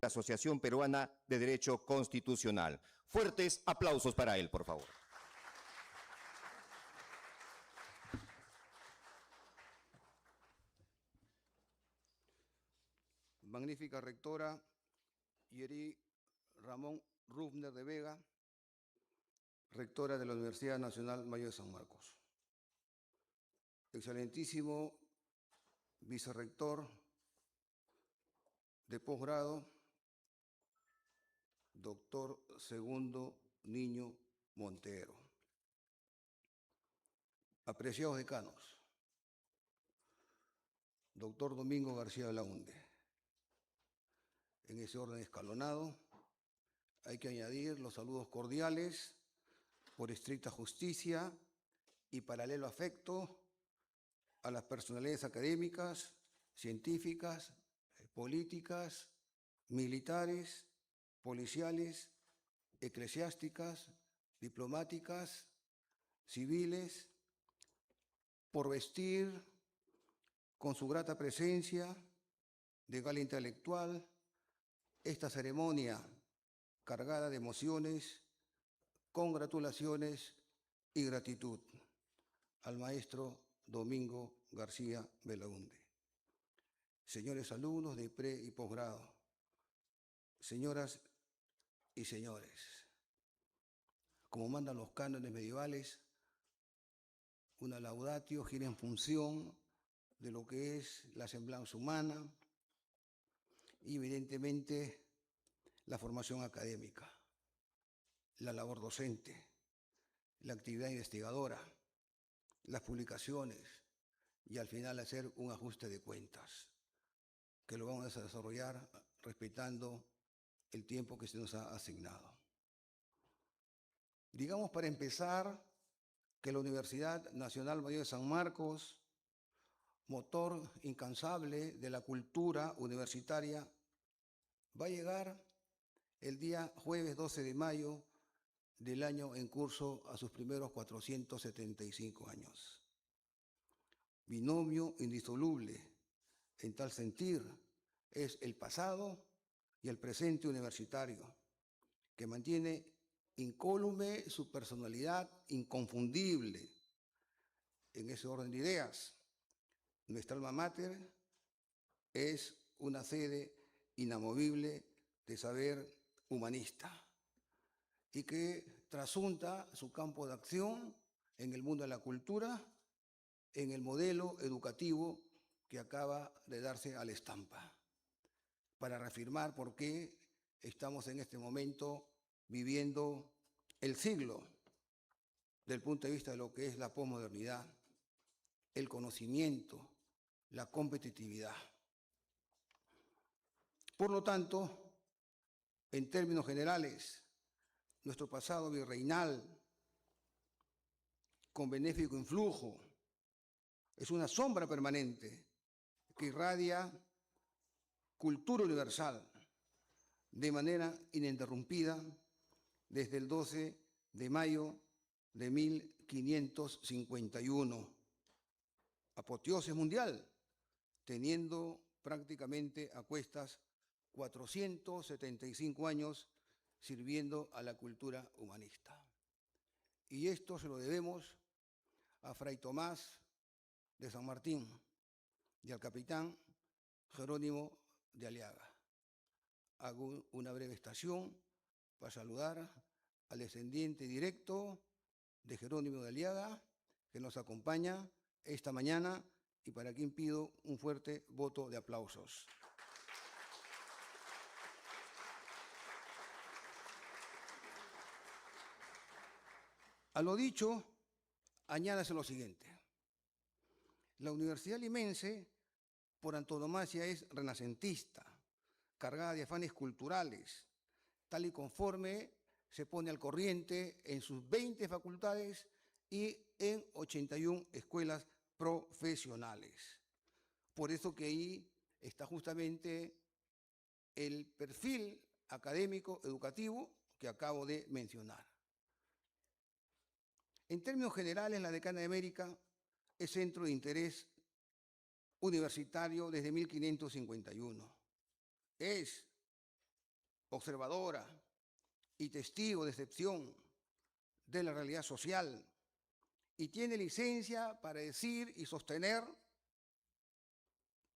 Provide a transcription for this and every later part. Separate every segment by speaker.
Speaker 1: la Asociación Peruana de Derecho Constitucional. Fuertes aplausos para él, por favor.
Speaker 2: Magnífica rectora Yeri Ramón Rubner de Vega, rectora de la Universidad Nacional Mayor de San Marcos. Excelentísimo vicerrector de posgrado, doctor Segundo Niño Montero. Apreciados decanos, doctor Domingo García Belaúnde. En ese orden escalonado, hay que añadir los saludos cordiales por estricta justicia y paralelo afecto a las personalidades académicas, científicas, políticas, militares, policiales, eclesiásticas, diplomáticas, civiles, por vestir con su grata presencia de gala intelectual esta ceremonia cargada de emociones, congratulaciones y gratitud al maestro Domingo García Belaúnde. Señores alumnos de pre y posgrado, señoras y señores, como mandan los cánones medievales, una laudatio gira en función de lo que es la semblanza humana y evidentemente la formación académica, la labor docente, la actividad investigadora, las publicaciones y al final hacer un ajuste de cuentas, que lo vamos a desarrollar respetando el tiempo que se nos ha asignado. Digamos para empezar que la Universidad Nacional Mayor de San Marcos, motor incansable de la cultura universitaria, va a llegar el día jueves 12 de mayo del año en curso a sus primeros 475 años. Binomio indisoluble en tal sentir es el pasado y el presente universitario, que mantiene incólume su personalidad inconfundible. En ese orden de ideas, nuestra alma mater es una sede inamovible de saber humanista y que trasunta su campo de acción en el mundo de la cultura, en el modelo educativo que acaba de darse a la estampa, para reafirmar por qué estamos en este momento viviendo el siglo del punto de vista de lo que es la posmodernidad, el conocimiento, la competitividad. Por lo tanto, en términos generales, nuestro pasado virreinal, con benéfico influjo, es una sombra permanente que irradia cultura universal de manera ininterrumpida desde el 12 de mayo de 1551. Apoteosis mundial, teniendo prácticamente a cuestas 475 años sirviendo a la cultura humanista. Y esto se lo debemos a Fray Tomás de San Martín y al capitán Jerónimo de Aliaga. Hago una breve estación para saludar al descendiente directo de Jerónimo de Aliaga, que nos acompaña esta mañana y para quien pido un fuerte voto de aplausos. A lo dicho, añádase lo siguiente. La Universidad Limense, por antonomasia, es renacentista, cargada de afanes culturales, tal y conforme se pone al corriente en sus 20 facultades y en 81 escuelas profesionales. Por eso que ahí está justamente el perfil académico educativo que acabo de mencionar. En términos generales, la Decana de América es centro de interés universitario desde 1551. Es observadora y testigo de excepción de la realidad social, y tiene licencia para decir y sostener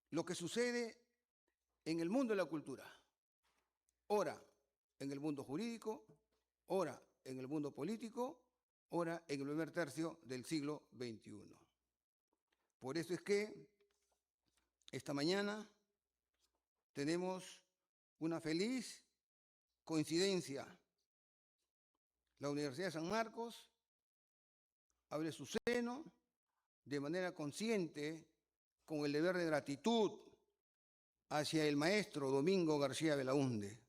Speaker 2: lo que sucede en el mundo de la cultura, ora en el mundo jurídico, ora en el mundo político, ora en el primer tercio del siglo XXI. Por eso es que esta mañana tenemos una feliz coincidencia. La Universidad de San Marcos abre su seno de manera consciente con el deber de gratitud hacia el maestro Domingo García Belaúnde,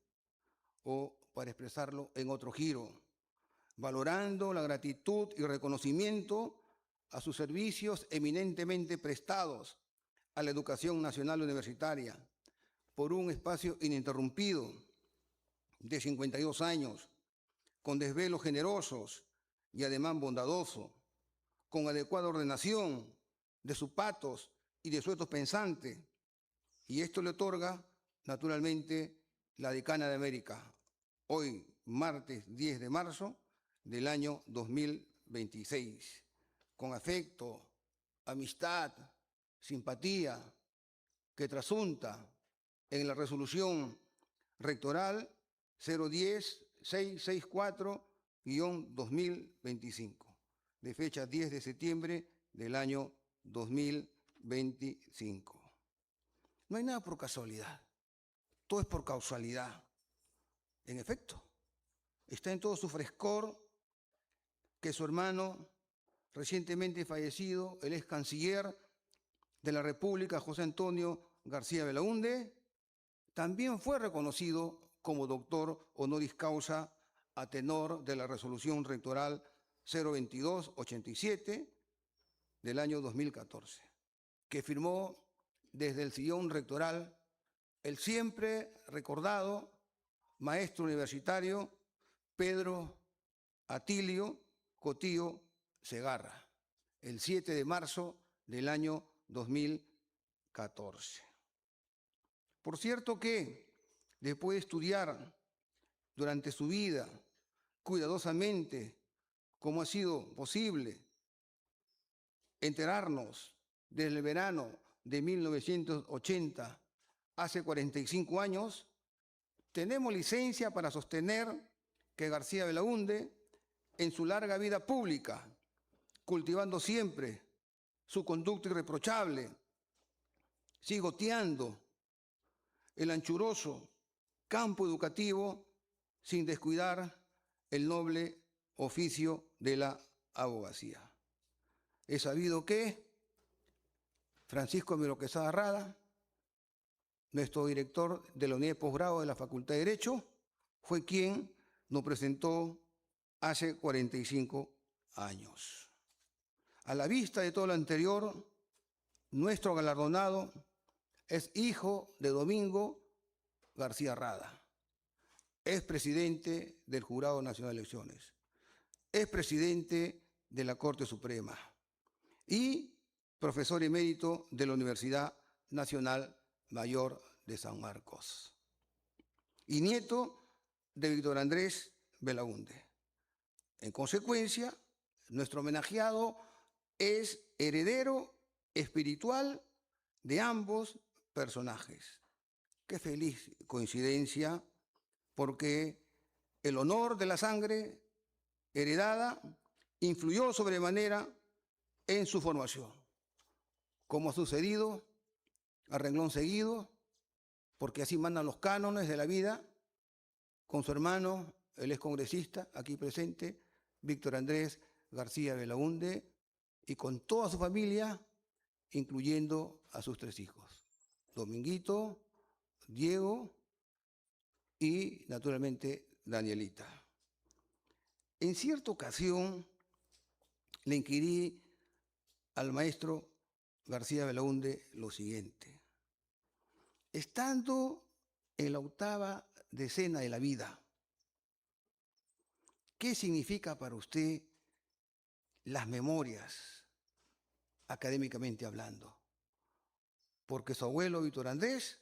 Speaker 2: o para expresarlo en otro giro, valorando la gratitud y reconocimiento a sus servicios eminentemente prestados a la educación nacional universitaria por un espacio ininterrumpido de 52 años, con desvelos generosos y ademán bondadoso, con adecuada ordenación de sus patos y de suetos pensantes, y esto le otorga, naturalmente, la Decana de América, hoy, martes 10 de marzo del año 2026, con afecto, amistad, simpatía, que trasunta en la resolución rectoral 010-664-2025, de fecha 10 de septiembre del año 2025. No hay nada por casualidad, todo es por causalidad. En efecto, está en todo su frescor que su hermano, recientemente fallecido, el ex canciller de la República, José Antonio García Belaúnde, también fue reconocido como doctor honoris causa a tenor de la resolución rectoral 02287 del año 2014, que firmó desde el sillón rectoral el siempre recordado maestro universitario Pedro Atilio Cotillo Segarra, el 7 de marzo del año 2014. Por cierto que, después de estudiar durante su vida cuidadosamente cómo ha sido posible enterarnos desde el verano de 1980, hace 45 años, tenemos licencia para sostener que García Belaúnde, en su larga vida pública, cultivando siempre su conducta irreprochable, sigoteando el anchuroso campo educativo sin descuidar el noble oficio de la abogacía. He sabido que Francisco Emilio Quesada Rada, nuestro director de la unidad de posgrado de la Facultad de Derecho, fue quien nos presentó hace 45 años. A la vista de todo lo anterior, nuestro galardonado es hijo de Domingo García Rada, es presidente del Jurado Nacional de Elecciones, es presidente de la Corte Suprema y profesor emérito de la Universidad Nacional Mayor de San Marcos, y nieto de Víctor Andrés Belaúnde. En consecuencia, nuestro homenajeado es heredero espiritual de ambos personajes. Qué feliz coincidencia, porque el honor de la sangre heredada influyó sobremanera en su formación, como ha sucedido a renglón seguido, porque así mandan los cánones de la vida, con su hermano, el excongresista, aquí presente, Víctor Andrés García Belaúnde, y con toda su familia, incluyendo a sus 3 hijos, Dominguito, Diego y, naturalmente, Danielita. En cierta ocasión, le inquirí al maestro García Belaúnde lo siguiente: estando en la 8ª decena de la vida, ¿qué significa para usted las memorias, académicamente hablando? Porque su abuelo Víctor Andrés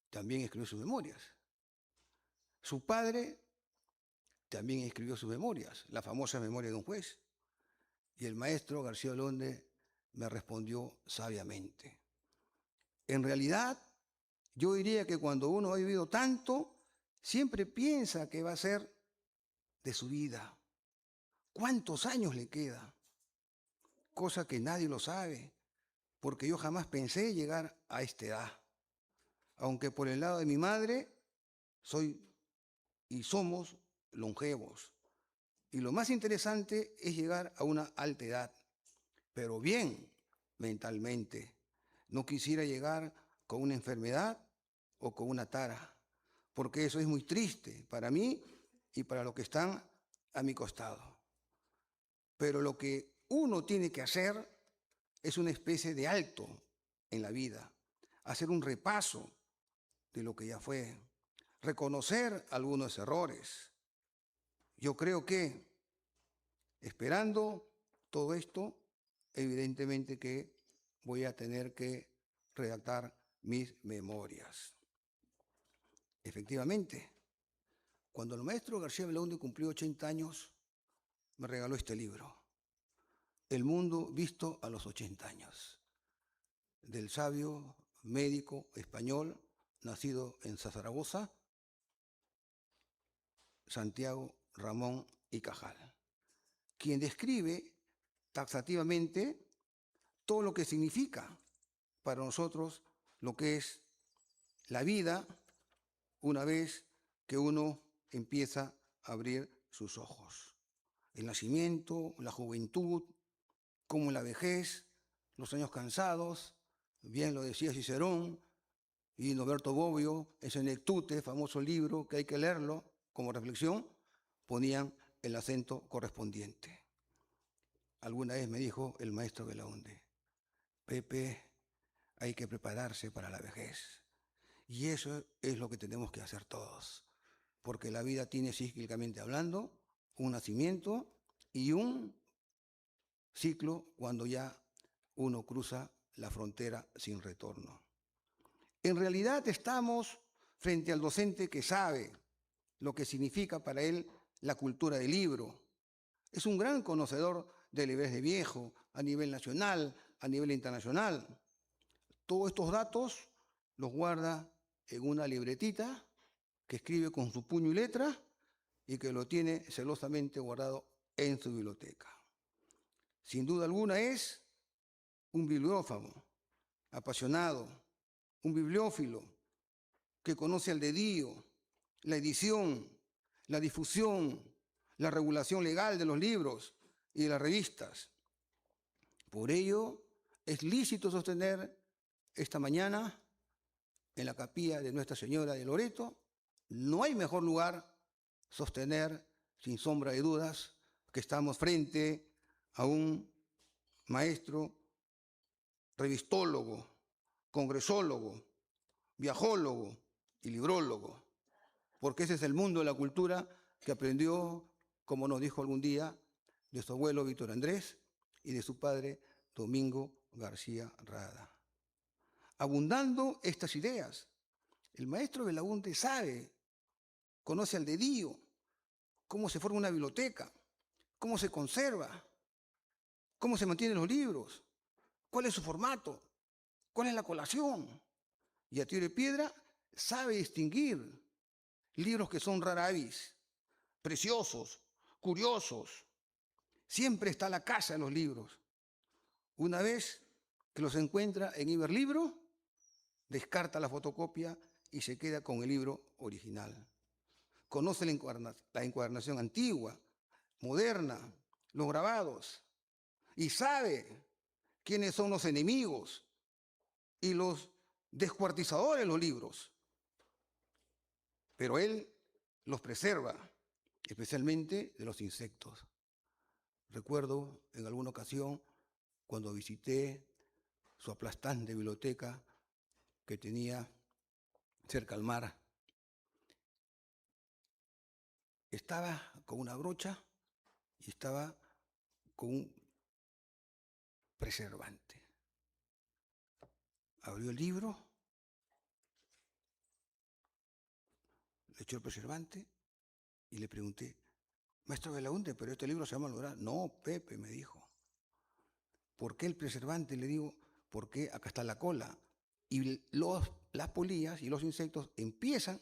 Speaker 2: también escribió sus memorias. Su padre también escribió sus memorias, la famosa memoria de un juez. Y el maestro García Belaúnde me respondió sabiamente. En realidad, yo diría que cuando uno ha vivido tanto, siempre piensa que va a ser de su vida. ¿Cuántos años le queda? Cosa que nadie lo sabe, porque yo jamás pensé llegar a esta edad. Aunque por el lado de mi madre soy y somos longevos. Y lo más interesante es llegar a una alta edad, pero bien mentalmente. No quisiera llegar con una enfermedad o con una tara, porque eso es muy triste para mí y para los que están a mi costado. Pero lo que uno tiene que hacer es una especie de alto en la vida, hacer un repaso de lo que ya fue, reconocer algunos errores. Yo creo que, esperando todo esto, evidentemente que voy a tener que redactar mis memorias. Efectivamente, cuando el maestro García Belaúnde cumplió 80 años, me regaló este libro, El mundo visto a los 80 años, del sabio médico español, nacido en Zaragoza, Santiago Ramón y Cajal, quien describe taxativamente todo lo que significa para nosotros lo que es la vida una vez que uno empieza a abrir sus ojos. El nacimiento, la juventud, como la vejez, los años cansados, bien lo decía Cicerón y Norberto Bobbio, ese Nectute, famoso libro que hay que leerlo como reflexión, ponían el acento correspondiente. Alguna vez me dijo el maestro Belaúnde, Pepe, hay que prepararse para la vejez. Y eso es lo que tenemos que hacer todos, porque la vida tiene, cíclicamente hablando, un nacimiento y un ciclo cuando ya uno cruza la frontera sin retorno. En realidad estamos frente al docente que sabe lo que significa para él la cultura del libro. Es un gran conocedor del Libres de Viejo a nivel nacional, a nivel internacional. Todos estos datos los guarda en una libretita que escribe con su puño y letra y que lo tiene celosamente guardado en su biblioteca. Sin duda alguna es un bibliófilo apasionado, un bibliófilo que conoce al dedillo la edición, la difusión, la regulación legal de los libros y de las revistas. Por ello, es lícito sostener esta mañana en la capilla de Nuestra Señora de Loreto, no hay mejor lugar sostener, sin sombra de dudas, que estamos frente a un maestro revistólogo, congresólogo, viajólogo y librólogo, porque ese es el mundo de la cultura que aprendió, como nos dijo algún día, de su abuelo Víctor Andrés y de su padre Domingo García Rada. Abundando estas ideas, el maestro Belaúnde sabe, conoce al dedillo, cómo se forma una biblioteca, cómo se conserva, cómo se mantienen los libros, cuál es su formato, cuál es la colación. Y a tiro de piedra sabe distinguir libros que son rara avis, preciosos, curiosos. Siempre está la casa de los libros. Una vez que los encuentra en Iberlibro, descarta la fotocopia y se queda con el libro original. Conoce la encuadernación antigua, moderna, los grabados, y sabe quiénes son los enemigos y los descuartizadores de los libros. Pero él los preserva, especialmente de los insectos. Recuerdo en alguna ocasión cuando visité su aplastante biblioteca que tenía cerca al mar. Estaba con una brocha y estaba con un preservante. Abrió el libro, echó el preservante y le pregunté, maestro Belaúnde, pero este libro se va a malograr. No, Pepe, me dijo. ¿Por qué el preservante? Le digo, porque acá está la cola. Y las polillas y los insectos empiezan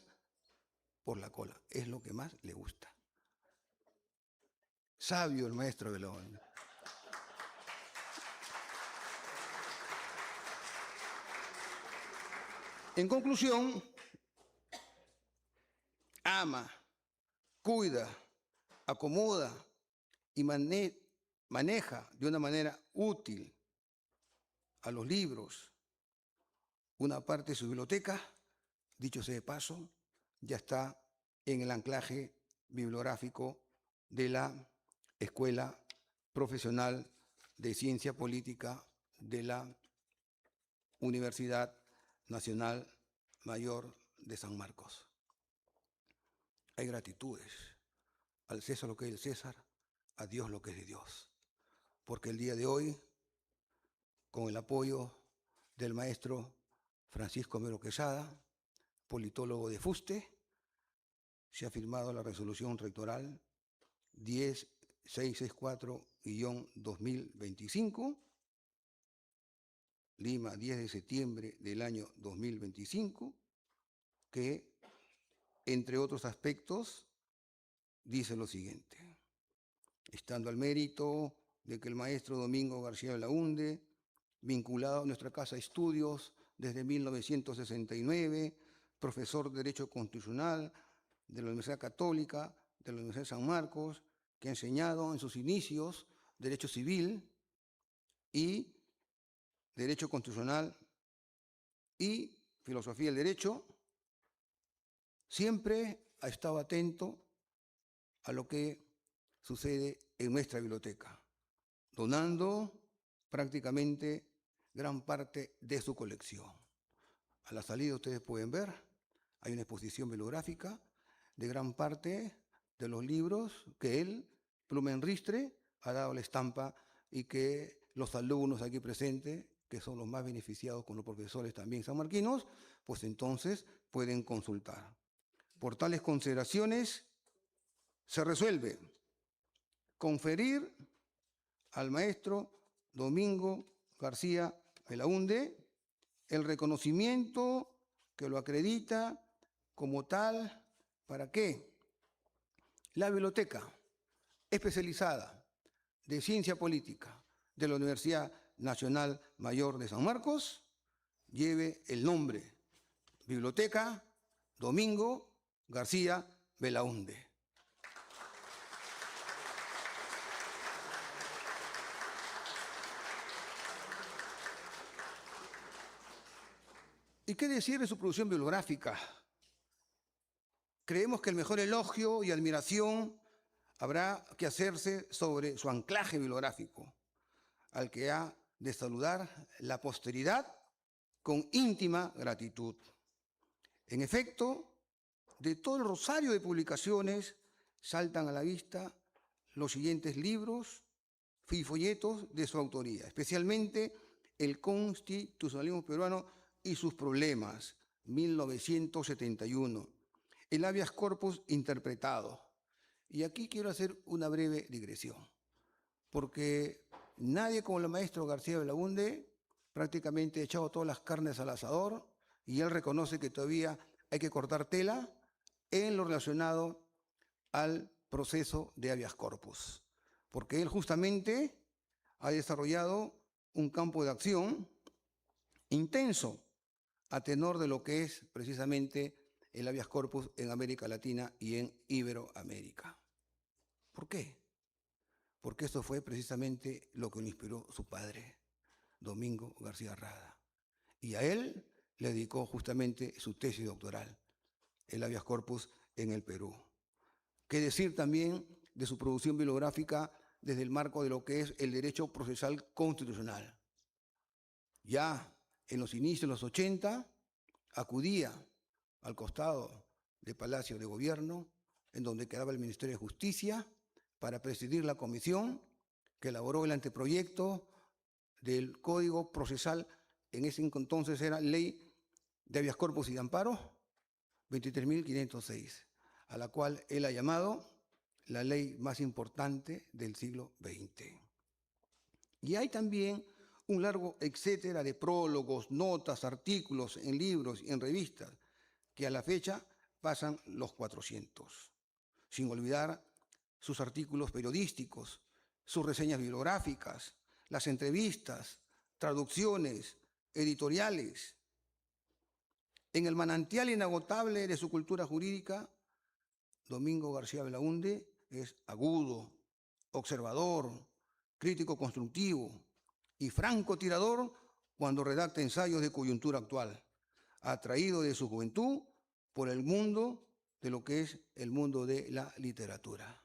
Speaker 2: por la cola. Es lo que más le gusta. Sabio el maestro Belaúnde. En conclusión, ama, cuida, acomoda y maneja de una manera útil a los libros. Una parte de su biblioteca, dicho sea de paso, ya está en el anclaje bibliográfico de la Escuela Profesional de Ciencia Política de la Universidad Nacional Mayor de San Marcos. Hay gratitudes. Al César lo que es del César, a Dios lo que es de Dios. Porque el día de hoy, con el apoyo del maestro Francisco Mero Quesada, politólogo de Fuste, se ha firmado la resolución rectoral 10664-2025, Lima, 10 de septiembre del año 2025, que, entre otros aspectos, dice lo siguiente. Estando al mérito de que el maestro Domingo García Belaúnde, vinculado a nuestra Casa de Estudios desde 1969, profesor de Derecho Constitucional de la Universidad Católica, de la Universidad de San Marcos, que ha enseñado en sus inicios Derecho Civil y Derecho Constitucional y Filosofía del Derecho, siempre ha estado atento a lo que sucede en nuestra biblioteca, donando prácticamente gran parte de su colección. A la salida ustedes pueden ver, hay una exposición bibliográfica de gran parte de los libros que él, Blumenristre, ha dado la estampa y que los alumnos aquí presentes, que son los más beneficiados con los profesores también sanmarquinos, pues entonces pueden consultar. Por tales consideraciones, se resuelve conferir al maestro Domingo García Belaúnde el reconocimiento que lo acredita como tal. ¿Para qué? La biblioteca especializada de Ciencia Política de la Universidad Nacional Mayor de San Marcos lleve el nombre Biblioteca Domingo García Belaúnde. ¿Y qué decir de su producción bibliográfica? Creemos que el mejor elogio y admiración habrá que hacerse sobre su anclaje bibliográfico, al que ha de saludar la posteridad con íntima gratitud. En efecto, de todo el rosario de publicaciones saltan a la vista los siguientes libros y folletos de su autoría, especialmente El Constitucionalismo Peruano y sus problemas, 1971, el habeas corpus interpretado. Y aquí quiero hacer una breve digresión, porque nadie como el maestro García Belaúnde prácticamente ha echado todas las carnes al asador y él reconoce que todavía hay que cortar tela en lo relacionado al proceso de habeas corpus, porque él justamente ha desarrollado un campo de acción intenso a tenor de lo que es precisamente el habeas corpus en América Latina y en Iberoamérica. ¿Por qué? Porque esto fue precisamente lo que le inspiró su padre, Domingo García Rada. Y a él le dedicó justamente su tesis doctoral, el habeas corpus en el Perú. ¿Qué decir también de su producción bibliográfica desde el marco de lo que es el derecho procesal constitucional? Ya en los inicios de los 80, acudía al costado del Palacio de Gobierno, en donde quedaba el Ministerio de Justicia, para presidir la comisión que elaboró el anteproyecto del Código Procesal, en ese entonces era Ley de Habeas Corpus y de Amparo, 23.506. a la cual él ha llamado la ley más importante del siglo XX. Y hay también un largo etcétera de prólogos, notas, artículos en libros y en revistas, que a la fecha pasan los 400, sin olvidar sus artículos periodísticos, sus reseñas bibliográficas, las entrevistas, traducciones, editoriales. En el manantial inagotable de su cultura jurídica, Domingo García Belaúnde es agudo, observador, crítico constructivo y francotirador cuando redacta ensayos de coyuntura actual, atraído de su juventud por el mundo de lo que es el mundo de la literatura.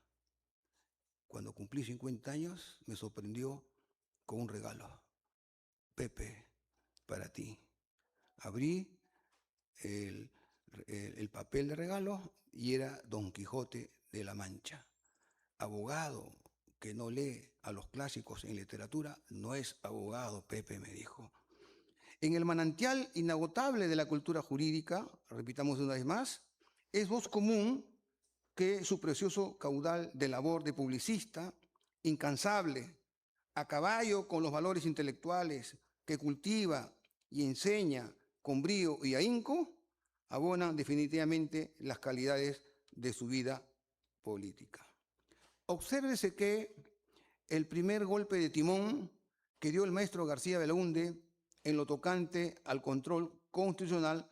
Speaker 2: Cuando cumplí 50 años, me sorprendió con un regalo. Pepe, para ti. Abrí el papel de regalo y era Don Quijote de la Mancha. Abogado que no lee a los clásicos en literatura no es abogado, Pepe me dijo. En el manantial inagotable de la cultura jurídica, repitamos una vez más, es voz común que su precioso caudal de labor de publicista, incansable, a caballo con los valores intelectuales que cultiva y enseña con brío y ahínco, abonan definitivamente las calidades de su vida política. Obsérvese que el primer golpe de timón que dio el maestro García Belaúnde en lo tocante al control constitucional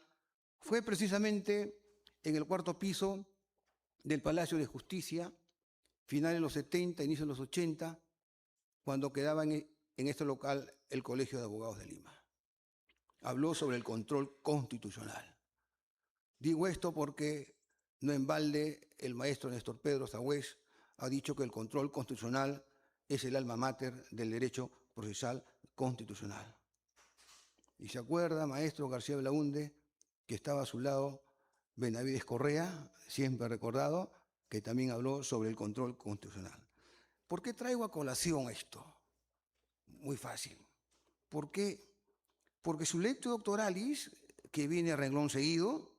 Speaker 2: fue precisamente en el cuarto piso del Palacio de Justicia, finales de los 70, inicios de los 80, cuando quedaba en este local el Colegio de Abogados de Lima. Habló sobre el control constitucional. Digo esto porque no en balde el maestro Néstor Pedro Sagüés ha dicho que el control constitucional es el alma mater del derecho procesal constitucional. Y se acuerda, maestro García Belaúnde, que estaba a su lado Benavides Correa, siempre recordado, que también habló sobre el control constitucional. ¿Por qué traigo a colación esto? Muy fácil. ¿Por qué? Porque su lectio doctoralis, que viene a renglón seguido,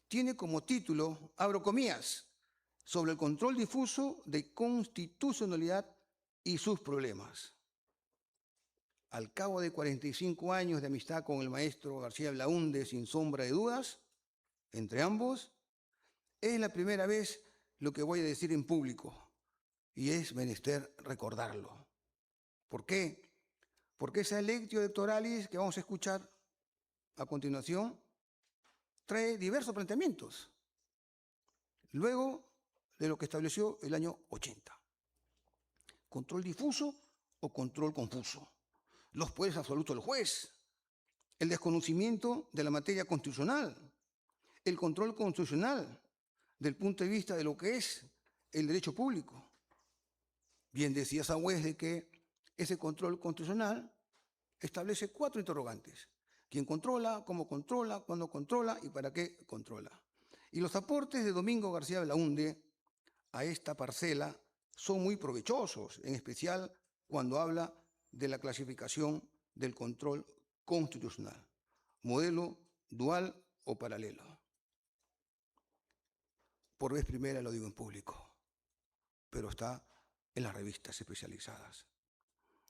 Speaker 2: tiene como título, abro comillas, sobre el control difuso de constitucionalidad y sus problemas. Al cabo de 45 años de amistad con el maestro García Belaúnde, sin sombra de dudas, entre ambos, es la primera vez lo que voy a decir en público, y es menester recordarlo. ¿Por qué? Porque esa lectio doctoralis que vamos a escuchar a continuación trae diversos planteamientos, luego de lo que estableció el año 80. Control difuso o control confuso. Los poderes absolutos del juez, el desconocimiento de la materia constitucional, el control constitucional del punto de vista de lo que es el derecho público. Bien decía Sagüés de que ese control constitucional establece 4 interrogantes. ¿Quién controla? ¿Cómo controla? ¿Cuándo controla? ¿Y para qué controla? Y los aportes de Domingo García Belaúnde a esta parcela son muy provechosos, en especial cuando habla de la clasificación del control constitucional, modelo, dual o paralelo. Por vez primera lo digo en público, pero está en las revistas especializadas.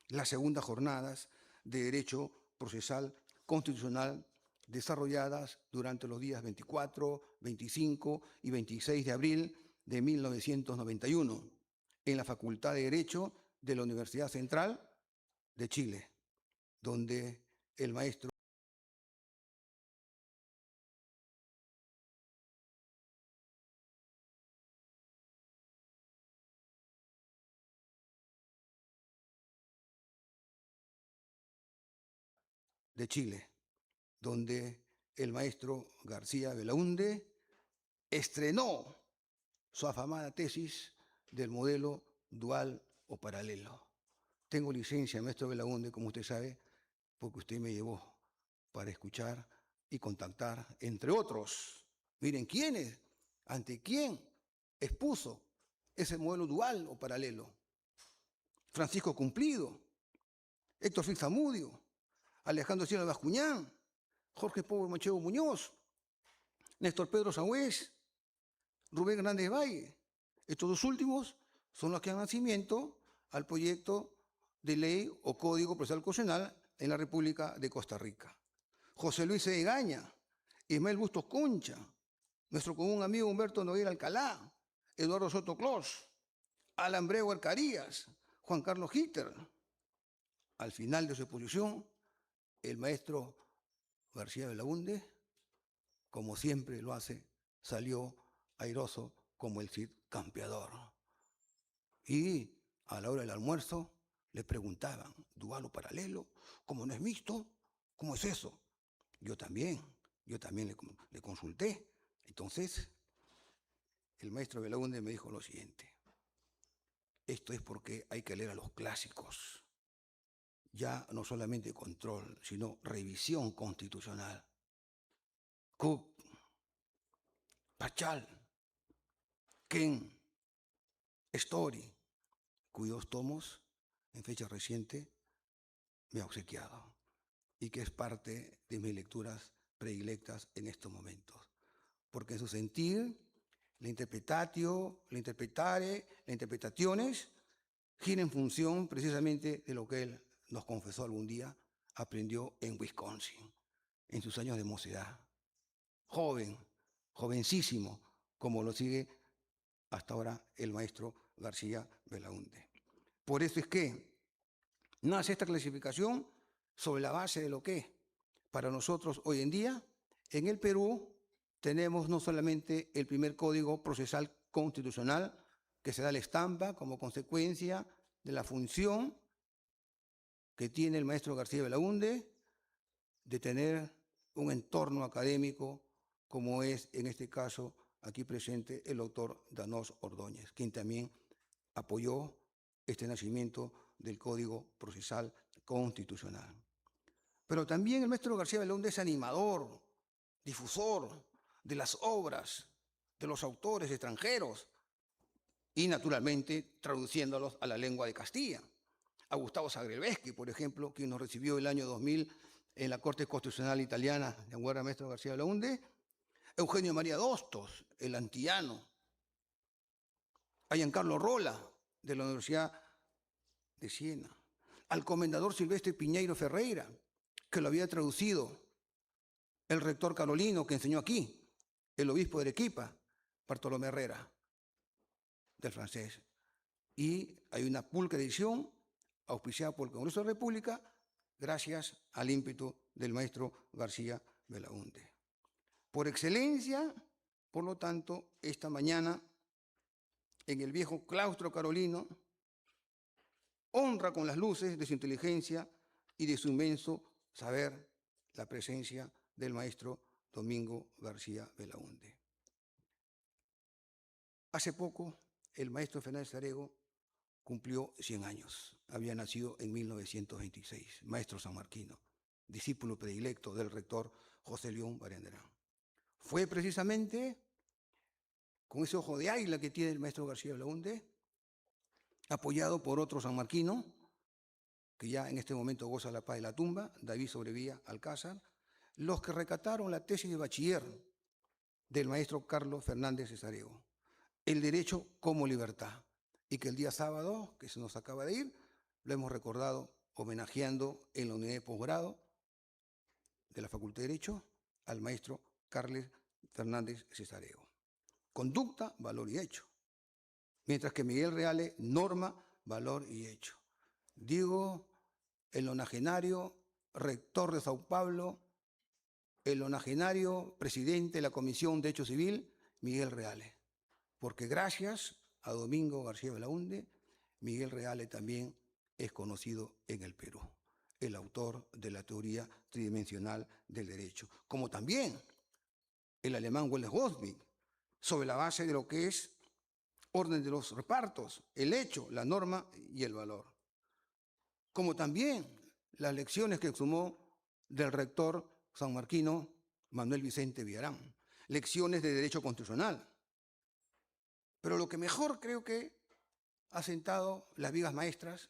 Speaker 2: Las segundas jornadas de Derecho Procesal Constitucional desarrolladas durante los días 24, 25 y 26 de abril de 1991 en la Facultad de Derecho de la Universidad Central de Chile, donde el maestro García Belaúnde estrenó su afamada tesis del modelo dual o paralelo. Tengo licencia, maestro Belaúnde, como usted sabe, porque usted me llevó para escuchar y contactar, entre otros. Miren, ¿quiénes? ¿Ante quién expuso ese modelo dual o paralelo? Francisco Cumplido, Héctor Fix Zamudio, Alejandro Sierra Bascuñán, Jorge Pobre Macheo Muñoz, Néstor Pedro Sagüés, Rubén Hernández Valle. Estos dos últimos son los que dan nacimiento al proyecto de ley o Código Procesal Constitucional en la República de Costa Rica. José Luis Egaña, Ismael Bustos Concha, nuestro común amigo Humberto Noguera Alcalá, Eduardo Soto Clos, Alan Brewer Carías, Juan Carlos Hitter. Al final de su exposición, el maestro García Belaúnde, como siempre lo hace, salió airoso como el Cid campeador. Y a la hora del almuerzo le preguntaban, ¿dual o paralelo? ¿Cómo no es mixto? ¿Cómo es eso? Yo también le consulté. Entonces, el maestro Belaúnde me dijo lo siguiente: esto es porque hay que leer a los clásicos. Ya no solamente control, sino revisión constitucional. Cook, Pachal, Ken, Story, cuyos tomos en fecha reciente me ha obsequiado y que es parte de mis lecturas predilectas en estos momentos. Porque en su sentir, la interpretatio, la interpretare, las interpretaciones gira en función precisamente de lo que él nos confesó algún día, aprendió en Wisconsin, en sus años de mocedad. Joven, jovencísimo, como lo sigue hasta ahora el maestro García Belaúnde. Por eso es que nace esta clasificación sobre la base de lo que para nosotros hoy en día, en el Perú, tenemos no solamente el primer Código Procesal Constitucional, que se da la estampa como consecuencia de la función que tiene el maestro García Belaúnde de tener un entorno académico como es, en este caso, aquí presente el doctor Danós Ordóñez, quien también apoyó este nacimiento del Código Procesal Constitucional. Pero también el maestro García Belaúnde es animador, difusor de las obras de los autores extranjeros y, naturalmente, traduciéndolos a la lengua de Castilla. A Gustavo Zagrebelsky, por ejemplo, quien nos recibió el año 2000 en la Corte Constitucional Italiana de Anguera, maestro García Belaúnde. Eugenio María Dostos, el antillano. A Giancarlo Rolla, de la Universidad de Siena. Al comendador Silvestre Piñeiro Ferreira, que lo había traducido el rector carolino que enseñó aquí, el obispo de Arequipa, Bartolomé Herrera, del francés. Y hay una pulcra edición auspiciada por el Congreso de la República gracias al ímpetu del maestro García Belaúnde. Por excelencia, por lo tanto, esta mañana, en el viejo claustro carolino, honra con las luces de su inteligencia y de su inmenso saber la presencia del maestro Domingo García Belaúnde. Hace poco, el maestro Fernández Sarego cumplió 100 años. Había nacido en 1926, maestro sanmarquino, discípulo predilecto del rector José León Barandiarán. Fue precisamente con ese ojo de águila que tiene el maestro García Belaúnde, apoyado por otro sanmarquino, que ya en este momento goza la paz de la tumba, David Sobrevía Alcázar, los que recataron la tesis de bachiller del maestro Carlos Fernández Sarego, el derecho como libertad, y que el día sábado, que se nos acaba de ir, lo hemos recordado homenajeando en la unidad de posgrado de la Facultad de Derecho al maestro Carlos Fernández Sarego. Conducta, valor y hecho. Mientras que Miguel Reale, norma, valor y hecho. Digo, el nonagenario rector de Sao Paulo, el nonagenario presidente de la Comisión de Derecho Civil, Miguel Reale. Porque gracias a Domingo García Belaúnde, Miguel Reale también es conocido en el Perú, el autor de la teoría tridimensional del derecho, como también el alemán Welles Goldwig, sobre la base de lo que es orden de los repartos, el hecho, la norma y el valor. Como también las lecciones que exhumó del rector sanmarquino Manuel Vicente Villarán, lecciones de derecho constitucional. Pero lo que mejor creo que ha sentado las vigas maestras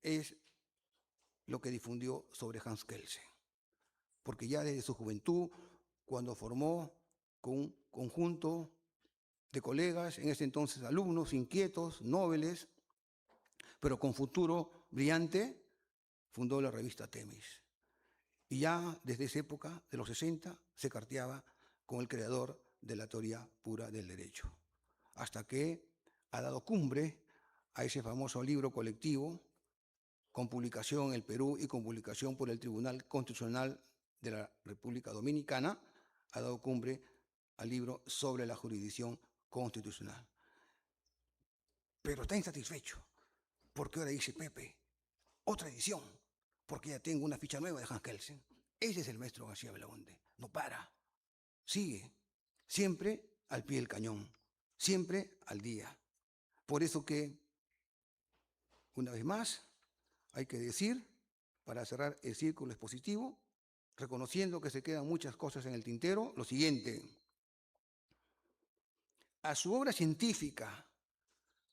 Speaker 2: es lo que difundió sobre Hans Kelsen, porque ya desde su juventud, cuando formó con un conjunto de colegas, en ese entonces alumnos inquietos, nobles, pero con futuro brillante, fundó la revista Temis. Y ya desde esa época, de los 60, se carteaba con el creador de la teoría pura del derecho, hasta que ha dado cumbre a ese famoso libro colectivo, con publicación en el Perú y con publicación por el Tribunal Constitucional de la República Dominicana, ha dado cumbre al libro sobre la jurisdicción constitucional. Pero está insatisfecho, porque ahora dice Pepe, otra edición, porque ya tengo una ficha nueva de Hans Kelsen. Ese es el maestro García Belaúnde, no para, sigue, siempre al pie del cañón, siempre al día. Por eso que, una vez más, hay que decir, para cerrar el círculo expositivo, reconociendo que se quedan muchas cosas en el tintero, lo siguiente: a su obra científica,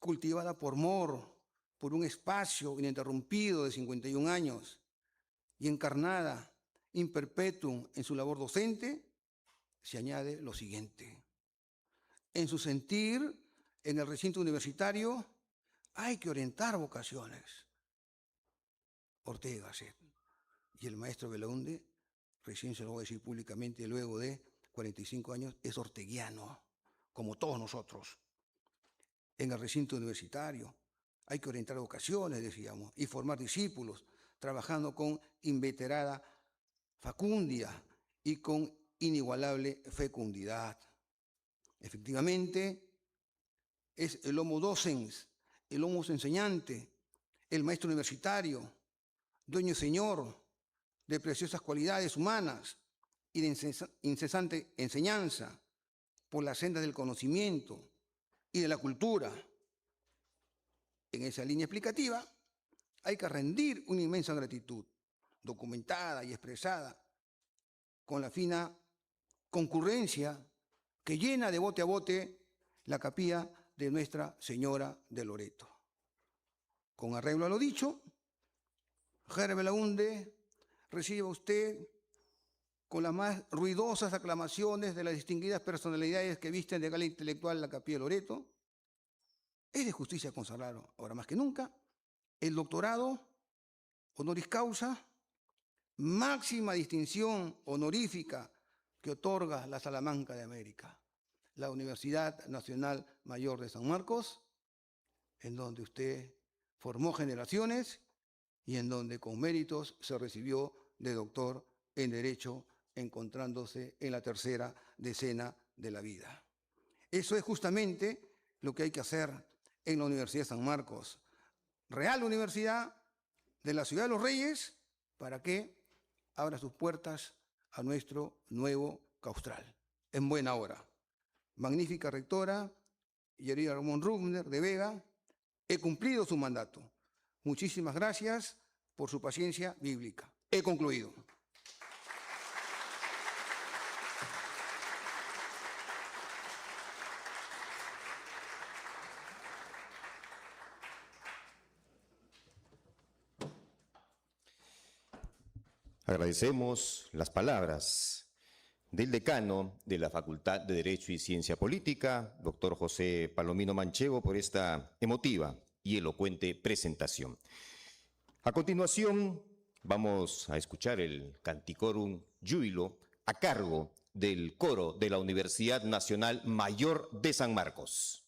Speaker 2: cultivada por Mor, por un espacio ininterrumpido de 51 años y encarnada in perpetuum en su labor docente, se añade lo siguiente: en su sentir, en el recinto universitario, hay que orientar vocaciones. Ortega y Gasset. Y el maestro Belaúnde, recién se lo voy a decir públicamente luego de 45 años, es orteguiano, como todos nosotros. En el recinto universitario hay que orientar vocaciones, decíamos, y formar discípulos, trabajando con inveterada facundia y con inigualable fecundidad. Efectivamente, es el homo docens, el homo enseñante, el maestro universitario, dueño y señor de preciosas cualidades humanas y de incesante enseñanza por la senda del conocimiento y de la cultura. En esa línea explicativa hay que rendir una inmensa gratitud, documentada y expresada, con la fina concurrencia que llena de bote a bote la capilla de Nuestra Señora de Loreto. Con arreglo a lo dicho, Gerard Belaúnde, reciba usted con las más ruidosas aclamaciones de las distinguidas personalidades que visten de gala intelectual la capilla de Loreto. Es de justicia consagrarlo, ahora más que nunca, el doctorado honoris causa, máxima distinción honorífica que otorga la Salamanca de América, la Universidad Nacional Mayor de San Marcos, en donde usted formó generaciones y en donde con méritos se recibió de doctor en Derecho, encontrándose en la tercera decena de la vida. Eso es justamente lo que hay que hacer en la Universidad de San Marcos, Real Universidad de la Ciudad de los Reyes, para que abra sus puertas a nuestro nuevo claustral, en buena hora. Magnífica rectora, Yerida Ramón Rubner de Vega, he cumplido su mandato. Muchísimas gracias por su paciencia bíblica. He concluido.
Speaker 1: Agradecemos las palabras del decano de la Facultad de Derecho y Ciencia Política, doctor José Palomino Manchego, por esta emotiva y elocuente presentación. A continuación, vamos a escuchar el Canticorum Júbilo a cargo del coro de la Universidad Nacional Mayor de San Marcos.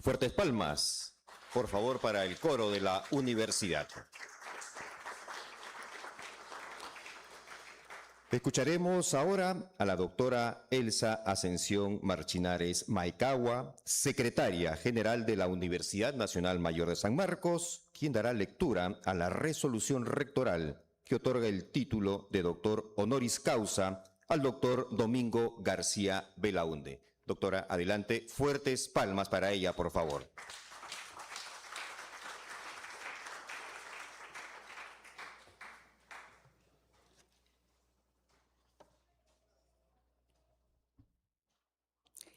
Speaker 1: Fuertes palmas, por favor, para el coro de la universidad. Escucharemos ahora a la doctora Elsa Ascensión Marchinares Maicagua, secretaria general de la Universidad Nacional Mayor de San Marcos, quien dará lectura a la resolución rectoral que otorga el título de doctor honoris causa al doctor Domingo García Belaúnde. Doctora, adelante. Fuertes palmas para ella, por favor.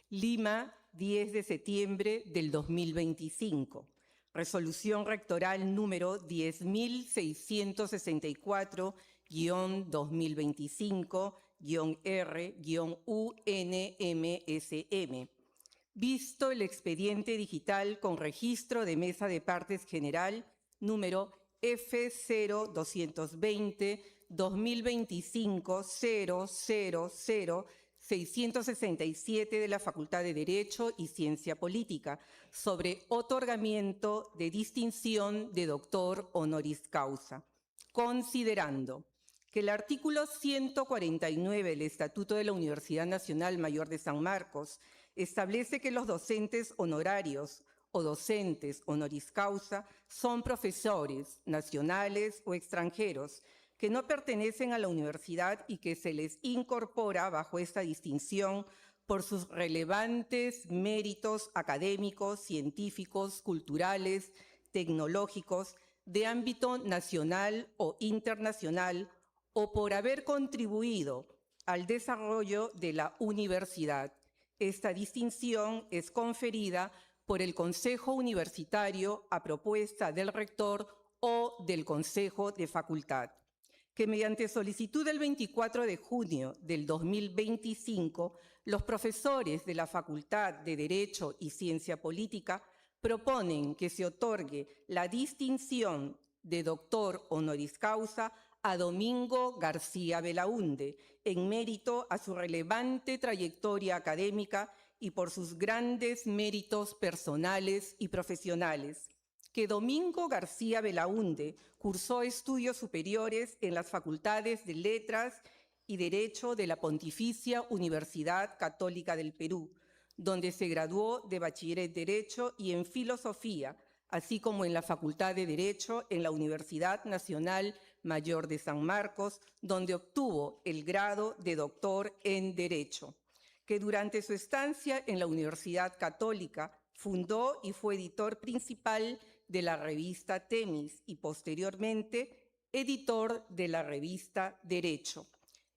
Speaker 3: Lima, 10 de septiembre del 2025. Resolución rectoral número 10.665-R-UNMSM. Visto el expediente digital con registro de mesa de partes general número F0-220-2025-000 667 de la Facultad de Derecho y Ciencia Política sobre otorgamiento de distinción de doctor honoris causa, considerando que el artículo 149 del Estatuto de la Universidad Nacional Mayor de San Marcos establece que los docentes honorarios o docentes honoris causa son profesores nacionales o extranjeros que no pertenecen a la universidad y que se les incorpora bajo esta distinción por sus relevantes méritos académicos, científicos, culturales, tecnológicos, de ámbito nacional o internacional, o por haber contribuido al desarrollo de la universidad. Esta distinción es conferida por el Consejo Universitario a propuesta del rector o del Consejo de Facultad, que mediante solicitud del 24 de junio del 2025, los profesores de la Facultad de Derecho y Ciencia Política proponen que se otorgue la distinción de doctor honoris causa a Domingo García Belaúnde, en mérito a su relevante trayectoria académica y por sus grandes méritos personales y profesionales. Que Domingo García Belaúnde cursó estudios superiores en las Facultades de Letras y Derecho de la Pontificia Universidad Católica del Perú, donde se graduó de bachiller en Derecho y en Filosofía, así como en la Facultad de Derecho en la Universidad Nacional Mayor de San Marcos, donde obtuvo el grado de doctor en Derecho. Que durante su estancia en la Universidad Católica fundó y fue editor principal de la revista Temis y posteriormente editor de la revista Derecho.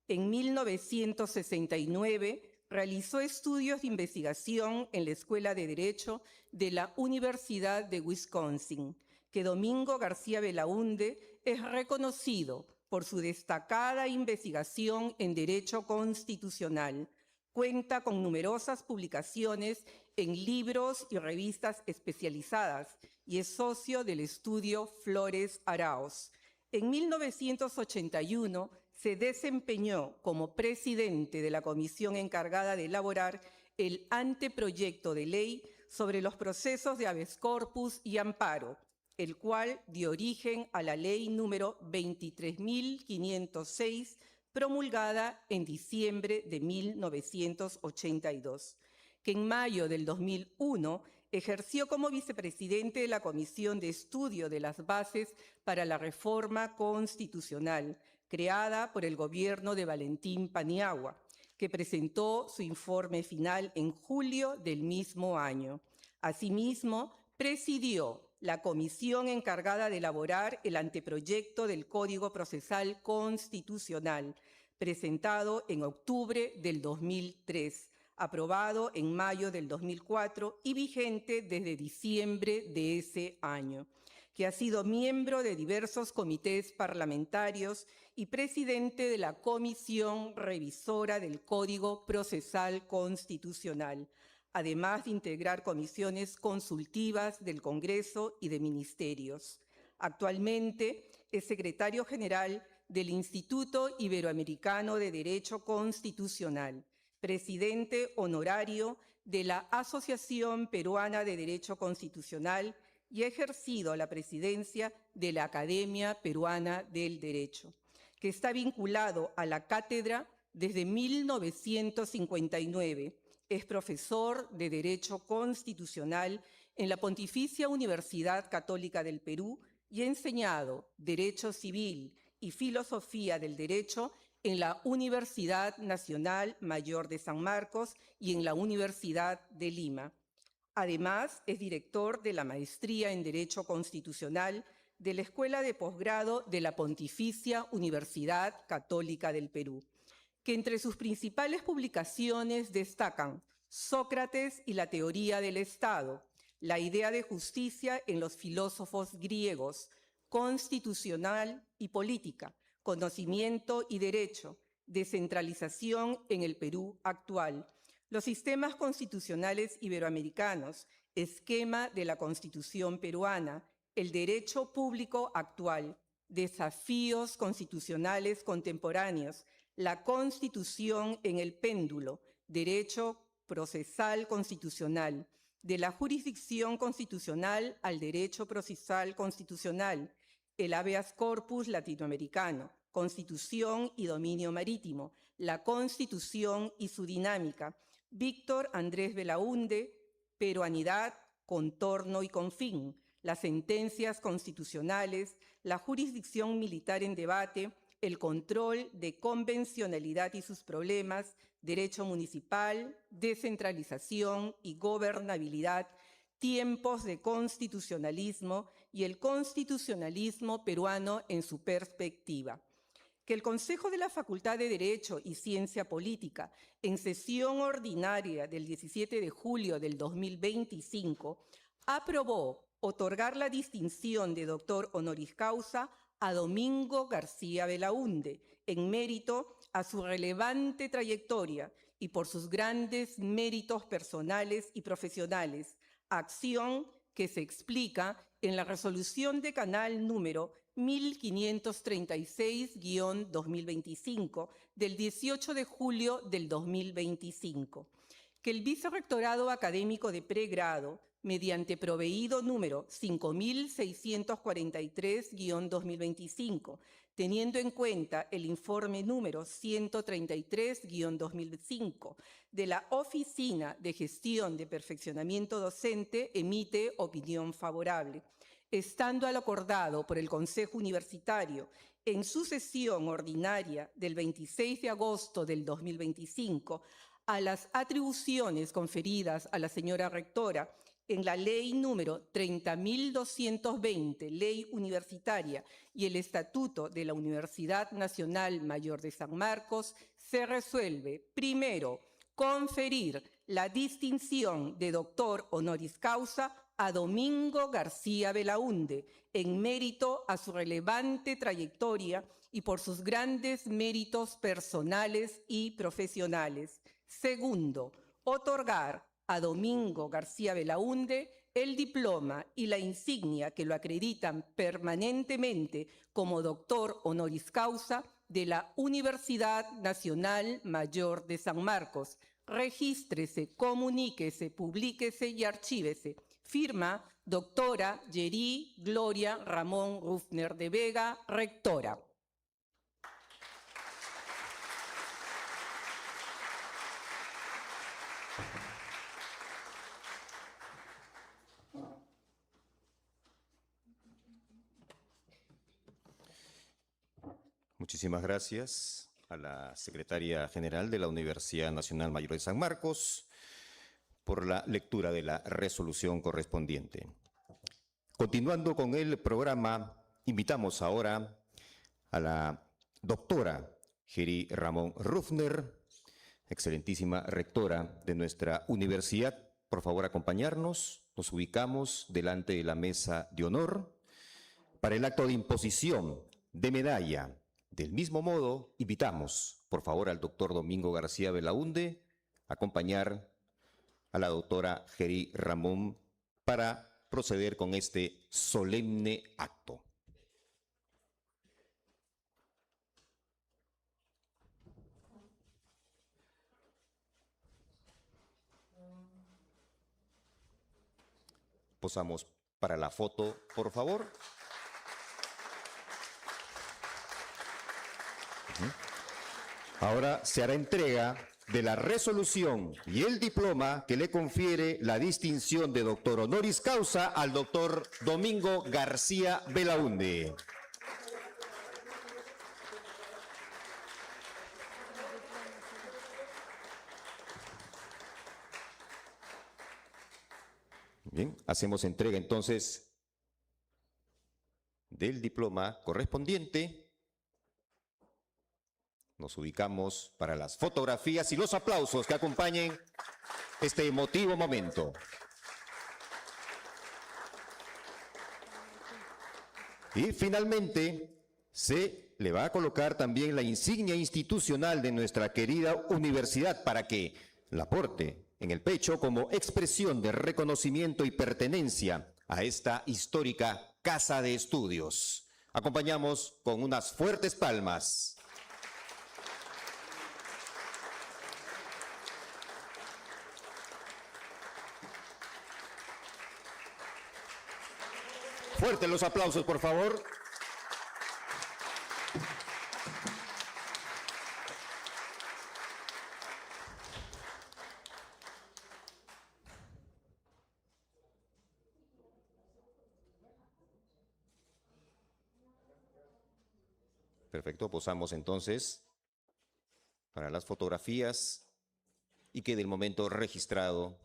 Speaker 3: En 1969 realizó estudios de investigación en la Escuela de Derecho de la Universidad de Wisconsin. Que Domingo García Belaúnde es reconocido por su destacada investigación en Derecho Constitucional. Cuenta con numerosas publicaciones en libros y revistas especializadas y es socio del estudio Flores Araos. En 1981 se desempeñó como presidente de la comisión encargada de elaborar el anteproyecto de ley sobre los procesos de habeas corpus y amparo, el cual dio origen a la ley número 23.506, promulgada en diciembre de 1982, que en mayo del 2001 ejerció como vicepresidente de la Comisión de Estudio de las Bases para la Reforma Constitucional, creada por el gobierno de Valentín Paniagua, que presentó su informe final en julio del mismo año. Asimismo, presidió la comisión encargada de elaborar el anteproyecto del Código Procesal Constitucional, presentado en octubre del 2003, aprobado en mayo del 2004 y vigente desde diciembre de ese año, que ha sido miembro de diversos comités parlamentarios y presidente de la Comisión Revisora del Código Procesal Constitucional, además de integrar comisiones consultivas del Congreso y de ministerios. Actualmente es secretario general del Instituto Iberoamericano de Derecho Constitucional, presidente honorario de la Asociación Peruana de Derecho Constitucional y ha ejercido la presidencia de la Academia Peruana del Derecho, que está vinculado a la cátedra desde 1959. Es profesor de Derecho Constitucional en la Pontificia Universidad Católica del Perú y ha enseñado Derecho Civil y Filosofía del Derecho en la Universidad Nacional Mayor de San Marcos y en la Universidad de Lima. Además, es director de la Maestría en Derecho Constitucional de la Escuela de Posgrado de la Pontificia Universidad Católica del Perú, que entre sus principales publicaciones destacan Sócrates y la teoría del Estado, la idea de justicia en los filósofos griegos, constitucional y política, conocimiento y derecho, descentralización en el Perú actual, los sistemas constitucionales iberoamericanos, esquema de la Constitución peruana, el derecho público actual, desafíos constitucionales contemporáneos, la Constitución en el péndulo, derecho procesal constitucional, de la jurisdicción constitucional al derecho procesal constitucional, el habeas corpus latinoamericano, Constitución y dominio marítimo, la Constitución y su dinámica, Víctor Andrés Belaúnde, Peruanidad, Contorno y Confín, las sentencias constitucionales, la jurisdicción militar en debate, el control de convencionalidad y sus problemas, derecho municipal, descentralización y gobernabilidad, tiempos de constitucionalismo y el constitucionalismo peruano en su perspectiva. Que el Consejo de la Facultad de Derecho y Ciencia Política, en sesión ordinaria del 17 de julio del 2025, aprobó otorgar la distinción de doctor honoris causa a Domingo García Belaúnde, en mérito a su relevante trayectoria y por sus grandes méritos personales y profesionales, acción que se explica en la resolución de canal número 1536-2025 del 18 de julio del 2025. Que el Vicerrectorado Académico de Pregrado, mediante proveído número 5643-2025, teniendo en cuenta el informe número 133-2005 de la Oficina de Gestión de Perfeccionamiento Docente, emite opinión favorable. Estando al acordado por el Consejo Universitario en su sesión ordinaria del 26 de agosto del 2025, a las atribuciones conferidas a la señora rectora en la ley número 30.220, ley universitaria, y el Estatuto de la Universidad Nacional Mayor de San Marcos, se resuelve, primero, conferir la distinción de doctor honoris causa a Domingo García Belaúnde, en mérito a su relevante trayectoria y por sus grandes méritos personales y profesionales. Segundo, otorgar a Domingo García Belaúnde el diploma y la insignia que lo acreditan permanentemente como doctor honoris causa de la Universidad Nacional Mayor de San Marcos. Regístrese, comuníquese, publíquese y archívese. Firma doctora Yeri Gloria Ramón Ruffner de Vega, rectora.
Speaker 1: Muchísimas gracias a la secretaria general de la Universidad Nacional Mayor de San Marcos por la lectura de la resolución correspondiente. Continuando con el programa, invitamos ahora a la doctora Yeri Ramón Ruffner, excelentísima rectora de nuestra universidad. Por favor, acompañarnos. Nos ubicamos delante de la mesa de honor para el acto de imposición de medalla. Del mismo modo, invitamos, por favor, al doctor Domingo García Belaúnde a acompañar a la doctora Yeri Ramón para proceder con este solemne acto. Posamos para la foto, por favor. Ahora se hará entrega de la resolución y el diploma que le confiere la distinción de doctor honoris causa al doctor Domingo García Belaúnde. Bien, hacemos entrega entonces del diploma correspondiente. Nos ubicamos para las fotografías y los aplausos que acompañen este emotivo momento. Y finalmente se le va a colocar también la insignia institucional de nuestra querida universidad para que la porte en el pecho como expresión de reconocimiento y pertenencia a esta histórica casa de estudios. Acompañamos con unas fuertes palmas. Fuertes los aplausos, por favor. Perfecto, posamos entonces para las fotografías y quede el momento registrado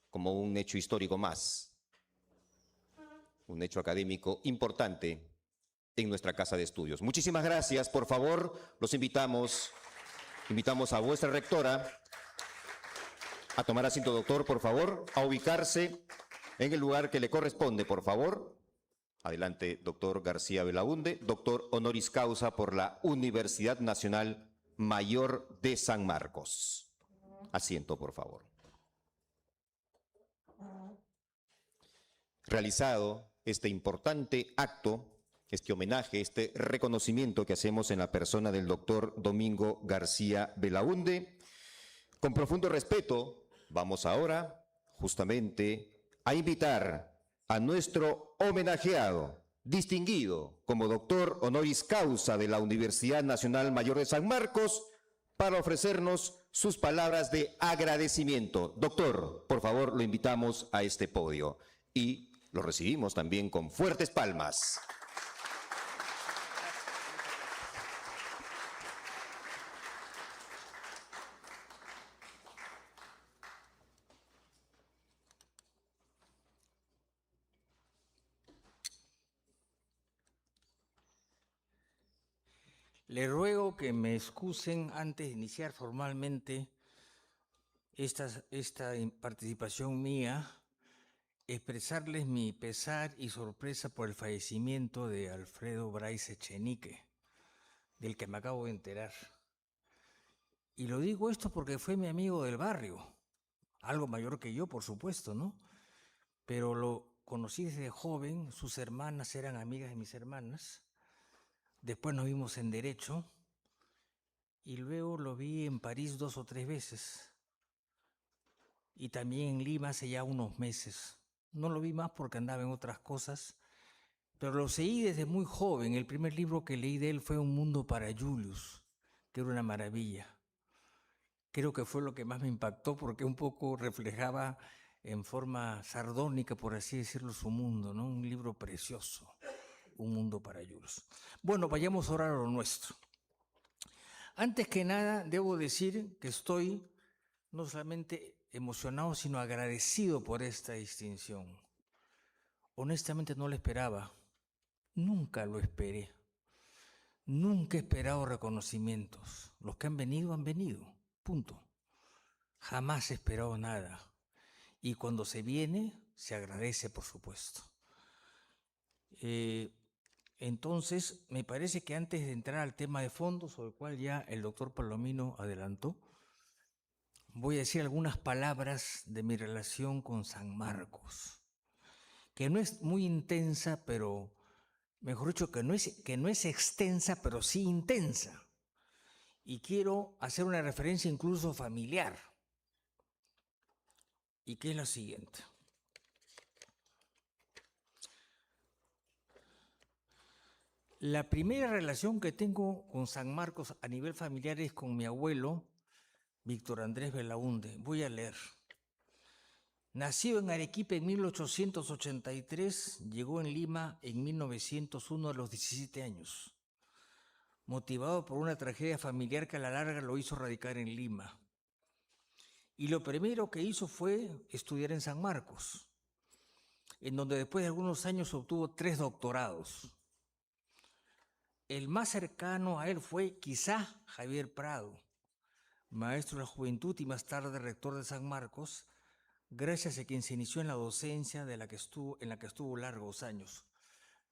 Speaker 1: como un hecho histórico más, un hecho académico importante en nuestra casa de estudios. Muchísimas gracias. Por favor, los invitamos a vuestra rectora a tomar asiento, doctor, por favor, a ubicarse en el lugar que le corresponde, por favor. Adelante, doctor García Belaúnde, doctor honoris causa por la Universidad Nacional Mayor de San Marcos. Asiento, por favor. Realizado este importante acto, este homenaje, este reconocimiento que hacemos en la persona del doctor Domingo García Belaúnde, con profundo respeto, vamos ahora justamente a invitar a nuestro homenajeado, distinguido como doctor honoris causa de la Universidad Nacional Mayor de San Marcos, para ofrecernos sus palabras de agradecimiento. Doctor, por favor, lo invitamos a este podio y lo recibimos también con fuertes palmas.
Speaker 4: Le ruego que me excusen antes de iniciar formalmente esta participación mía, expresarles mi pesar y sorpresa por el fallecimiento de Alfredo Bryce Echenique, del que me acabo de enterar. Y lo digo esto porque fue mi amigo del barrio, algo mayor que yo, por supuesto, ¿no? Pero lo conocí desde joven, sus hermanas eran amigas de mis hermanas. Después nos vimos en Derecho y luego lo vi en París 2 o 3 veces y también en Lima hace ya unos meses. No lo vi más porque andaba en otras cosas, pero lo seguí desde muy joven. El primer libro que leí de él fue Un mundo para Julius, que era una maravilla. Creo que fue lo que más me impactó porque un poco reflejaba en forma sardónica, por así decirlo, su mundo, ¿no? Un libro precioso. Un mundo para Julius. Bueno, vayamos ahora a lo nuestro. Antes que nada, debo decir que estoy no solamente emocionado, sino agradecido por esta distinción. Honestamente no lo esperaba. Nunca lo esperé. Nunca he esperado reconocimientos. Los que han venido, punto. Jamás he esperado nada. Y cuando se viene, se agradece, por supuesto. Entonces, me parece que antes de entrar al tema de fondo, sobre el cual ya el doctor Palomino adelantó, voy a decir algunas palabras de mi relación con San Marcos, que no es muy intensa, pero, mejor dicho, que no es extensa, pero sí intensa. Y quiero hacer una referencia incluso familiar, y que es la siguiente. La primera relación que tengo con San Marcos a nivel familiar es con mi abuelo, Víctor Andrés Belaúnde. Voy a leer. Nacido en Arequipa en 1883, llegó en Lima en 1901 a los 17 años, motivado por una tragedia familiar que a la larga lo hizo radicar en Lima. Y lo primero que hizo fue estudiar en San Marcos, en donde después de algunos años obtuvo 3 doctorados. El más cercano a él fue quizá Javier Prado, maestro de la juventud y más tarde rector de San Marcos, gracias a quien se inició en la docencia en la que estuvo largos años.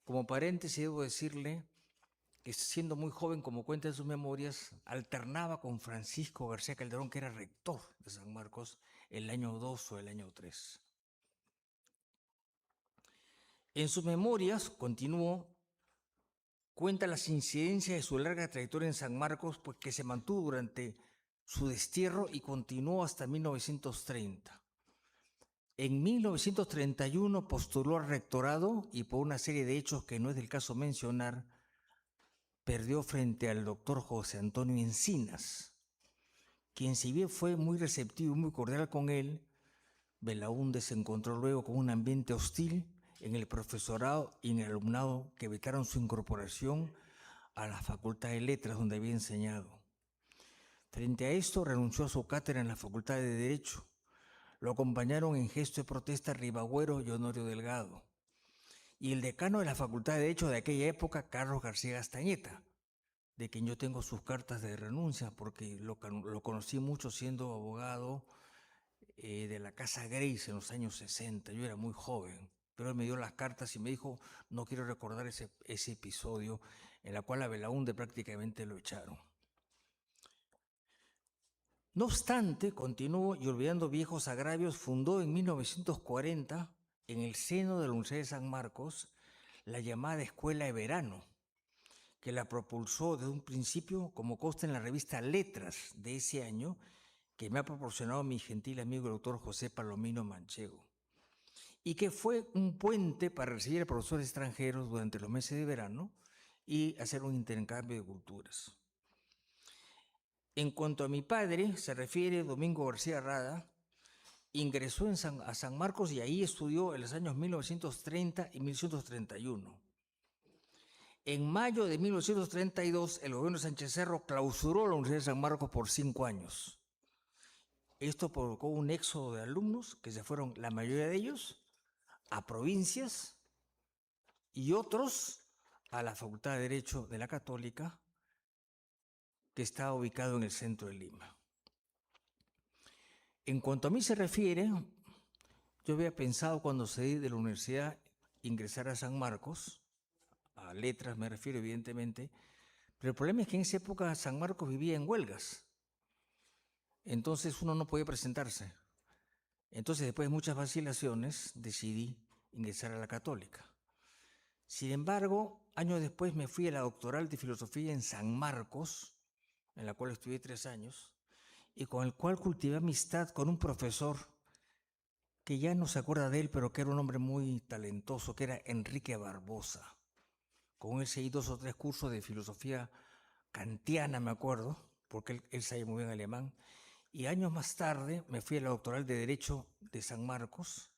Speaker 4: Como paréntesis, debo decirle que siendo muy joven, como cuenta en sus memorias, alternaba con Francisco García Calderón, que era rector de San Marcos, el año 2 o el año 3. En sus memorias, continuó, cuenta las incidencias de su larga trayectoria en San Marcos, pues que se mantuvo durante su destierro y continuó hasta 1930. En 1931 postuló al rectorado y por una serie de hechos que no es del caso mencionar, perdió frente al doctor José Antonio Encinas, quien si bien fue muy receptivo y muy cordial con él, Belaúnde se encontró luego con un ambiente hostil en el profesorado y en el alumnado que evitaron su incorporación a la Facultad de Letras donde había enseñado. Frente a esto renunció a su cátedra en la Facultad de Derecho. Lo acompañaron en gesto de protesta Ribagüero y Honorio Delgado. Y el decano de la Facultad de Derecho de aquella época, Carlos García Gastañeta, de quien yo tengo sus cartas de renuncia, porque lo conocí mucho siendo abogado de la Casa Grace en los años 60. Yo era muy joven, pero él me dio las cartas y me dijo, no quiero recordar ese episodio en la cual a Belaúnde prácticamente lo echaron. No obstante, continuó y olvidando viejos agravios, fundó en 1940, en el seno de la Universidad de San Marcos, la llamada Escuela de Verano, que la propulsó desde un principio, como consta en la revista Letras de ese año, que me ha proporcionado mi gentil amigo el doctor José Palomino Manchego, y que fue un puente para recibir a profesores extranjeros durante los meses de verano y hacer un intercambio de culturas. En cuanto a mi padre, se refiere Domingo García Rada, ingresó a San Marcos y ahí estudió en los años 1930 y 1931. En mayo de 1932, el gobierno de Sánchez Cerro clausuró la Universidad de San Marcos por 5 años. Esto provocó un éxodo de alumnos que se fueron, la mayoría de ellos, a provincias y otros a la Facultad de Derecho de la Católica, que está ubicado en el centro de Lima. En cuanto a mí se refiere, yo había pensado cuando salí de la universidad ingresar a San Marcos, a letras me refiero evidentemente, pero el problema es que en esa época San Marcos vivía en huelgas, entonces uno no podía presentarse. Entonces después de muchas vacilaciones decidí ingresar a la Católica. Sin embargo, años después me fui a la doctoral de filosofía en San Marcos, en la cual estudié 3 años, y con el cual cultivé amistad con un profesor que ya no se acuerda de él, pero que era un hombre muy talentoso, que era Enrique Barbosa. Con él seguí 2 o 3 cursos de filosofía kantiana, me acuerdo, porque él sabía muy bien alemán. Y años más tarde me fui a la doctoral de Derecho de San Marcos,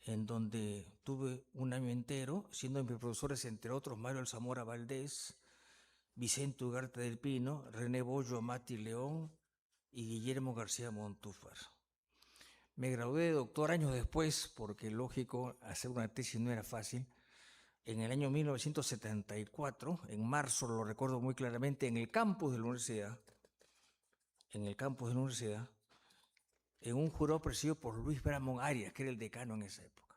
Speaker 4: en donde tuve un año entero, siendo mis profesores, entre otros, Mario Alzamora Valdés, Vicente Ugarte del Pino, René Bollo Amati León y Guillermo García Montúfar. Me gradué de doctor años después, porque lógico, hacer una tesis no era fácil. En el año 1974, en marzo, lo recuerdo muy claramente, en el campus de la universidad, en un jurado presidido por Luis Bramón Arias, que era el decano en esa época.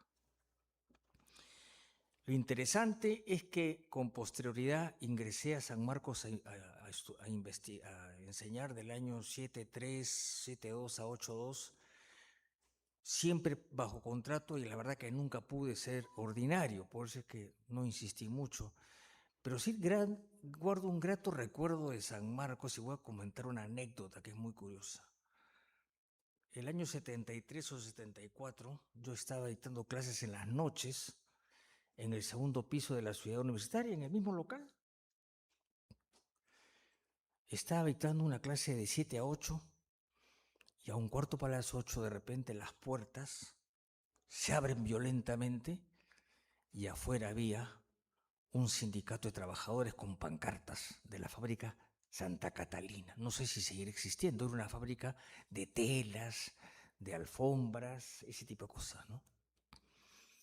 Speaker 4: Lo interesante es que con posterioridad ingresé a San Marcos a enseñar del año 7.3, 7.2 a 8.2, siempre bajo contrato, y la verdad que nunca pude ser ordinario, por eso es que no insistí mucho. Pero sí guardo un grato recuerdo de San Marcos y voy a comentar una anécdota que es muy curiosa. El año 73 o 74 yo estaba dictando clases en las noches en el segundo piso de la ciudad universitaria, en el mismo local. Estaba dictando una clase de 7 a 8 y a 7:15 de repente las puertas se abren violentamente y afuera había un sindicato de trabajadores con pancartas de la fábrica Santa Catalina. No sé si seguirá existiendo, era una fábrica de telas, de alfombras, ese tipo de cosas, ¿no?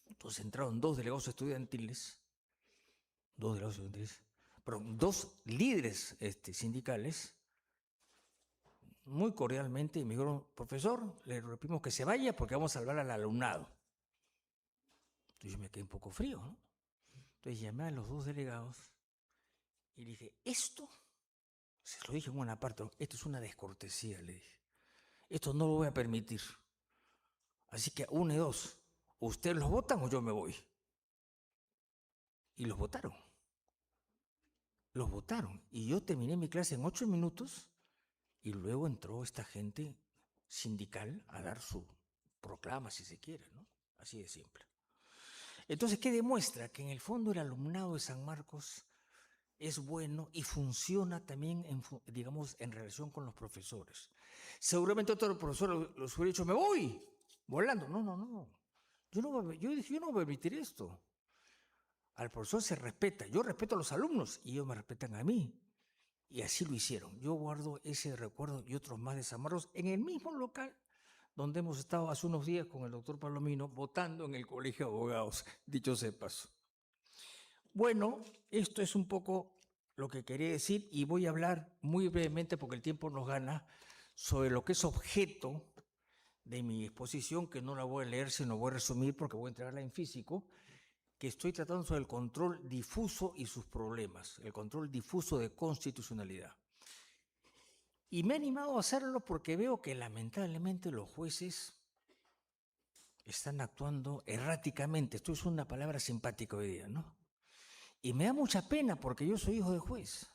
Speaker 4: Entonces entraron dos delegados estudiantiles, perdón, dos líderes sindicales, muy cordialmente, y me dijeron: profesor, le pedimos que se vaya porque vamos a salvar al alumnado. Entonces yo me quedé un poco frío, ¿no? Entonces llamé a los dos delegados y le dije: esto, se lo dije en una parte, esto es una descortesía, le dije. Esto no lo voy a permitir. Así que una de dos, ustedes los votan o yo me voy. Y los votaron. Los votaron. Y yo terminé mi clase en 8 minutos y luego entró esta gente sindical a dar su proclama, si se quiere, ¿no? Así de simple. Entonces, ¿qué demuestra? Que en el fondo el alumnado de San Marcos es bueno y funciona también, digamos, en relación con los profesores. Seguramente otro profesor los hubiera dicho: me voy, volando. No. Yo dije: yo no voy a permitir esto. Al profesor se respeta. Yo respeto a los alumnos y ellos me respetan a mí. Y así lo hicieron. Yo guardo ese recuerdo y otros más de San Marcos en el mismo local donde hemos estado hace unos días con el doctor Palomino votando en el Colegio de Abogados, dicho sea de paso. Bueno, esto es un poco lo que quería decir y voy a hablar muy brevemente, porque el tiempo nos gana, sobre lo que es objeto de mi exposición, que no la voy a leer, sino voy a resumir porque voy a entregarla en físico, que estoy tratando sobre el control difuso y sus problemas, el control difuso de constitucionalidad. Y me he animado a hacerlo porque veo que lamentablemente los jueces están actuando erráticamente. Esto es una palabra simpática hoy día, ¿no? Y me da mucha pena porque yo soy hijo de juez.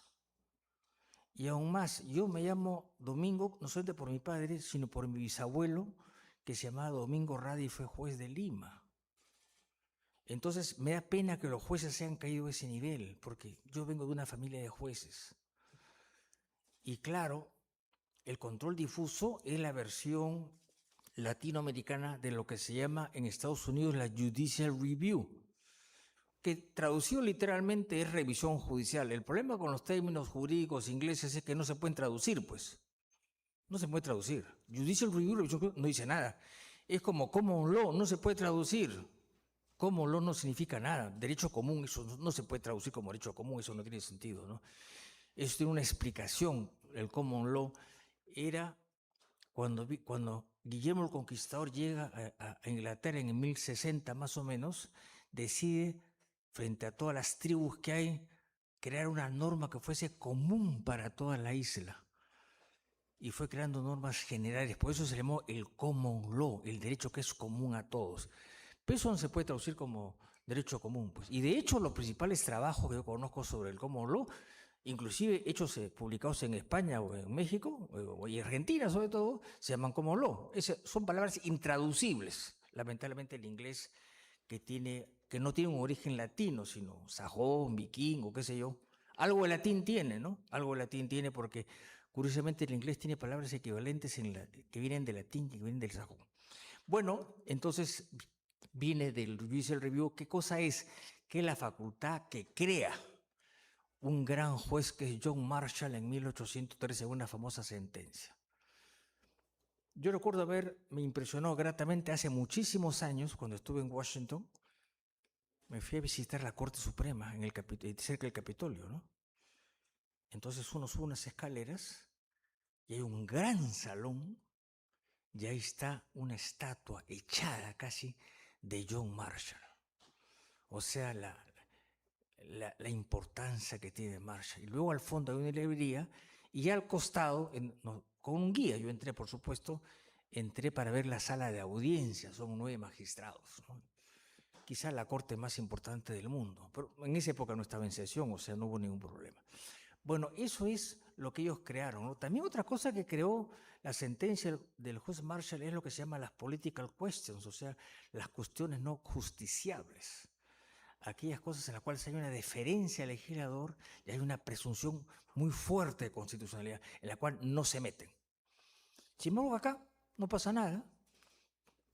Speaker 4: Y aún más, yo me llamo Domingo, no solamente por mi padre, sino por mi bisabuelo, que se llamaba Domingo Radi y fue juez de Lima. Entonces me da pena que los jueces se hayan caído a ese nivel, porque yo vengo de una familia de jueces. Y claro, el control difuso es la versión latinoamericana de lo que se llama en Estados Unidos la Judicial Review, que traducido literalmente es revisión judicial. El problema con los términos jurídicos ingleses es que no se pueden traducir, pues. No se puede traducir. Judicial Review, no dice nada. Es como common law, no se puede traducir. Common law no significa nada. Derecho común, eso no se puede traducir como derecho común, eso no tiene sentido, ¿no? Eso tiene una explicación. El common law era cuando Guillermo el Conquistador llega a Inglaterra en el 1060 más o menos, decide, frente a todas las tribus que hay, crear una norma que fuese común para toda la isla. Y fue creando normas generales. Por eso se llamó el common law, el derecho que es común a todos. Pero eso no se puede traducir como derecho común, pues. Y de hecho, los principales trabajos que yo conozco sobre el common law, inclusive hechos publicados en España o en México, y Argentina sobre todo, se llaman common law. Son palabras intraducibles. Lamentablemente el inglés, que no tiene un origen latino, sino sajón, vikingo, qué sé yo. Algo de latín tiene, ¿no? Algo de latín tiene porque, curiosamente, el inglés tiene palabras equivalentes que vienen del latín, que vienen del sajón. Bueno, entonces viene del Judicial Review. ¿Qué cosa es? Que es la facultad que crea un gran juez que es John Marshall en 1813, una famosa sentencia. Yo recuerdo me impresionó gratamente hace muchísimos años, cuando estuve en Washington, me fui a visitar la Corte Suprema cerca del Capitolio, ¿no? Entonces uno sube unas escaleras y hay un gran salón y ahí está una estatua echada casi de John Marshall. O sea, la importancia que tiene Marshall. Y luego al fondo hay una librería y al costado, con un guía, yo entré, por supuesto, para ver la sala de audiencia, son 9 magistrados, ¿no? Quizá la corte más importante del mundo, pero en esa época no estaba en sesión, o sea, no hubo ningún problema. Bueno, eso es lo que ellos crearon, ¿no? También otra cosa que creó la sentencia del juez Marshall es lo que se llama las political questions, o sea, las cuestiones no justiciables. aquellas cosas en las cuales hay una deferencia al legislador y hay una presunción muy fuerte de constitucionalidad, en la cual no se meten. Sin embargo, acá no pasa nada.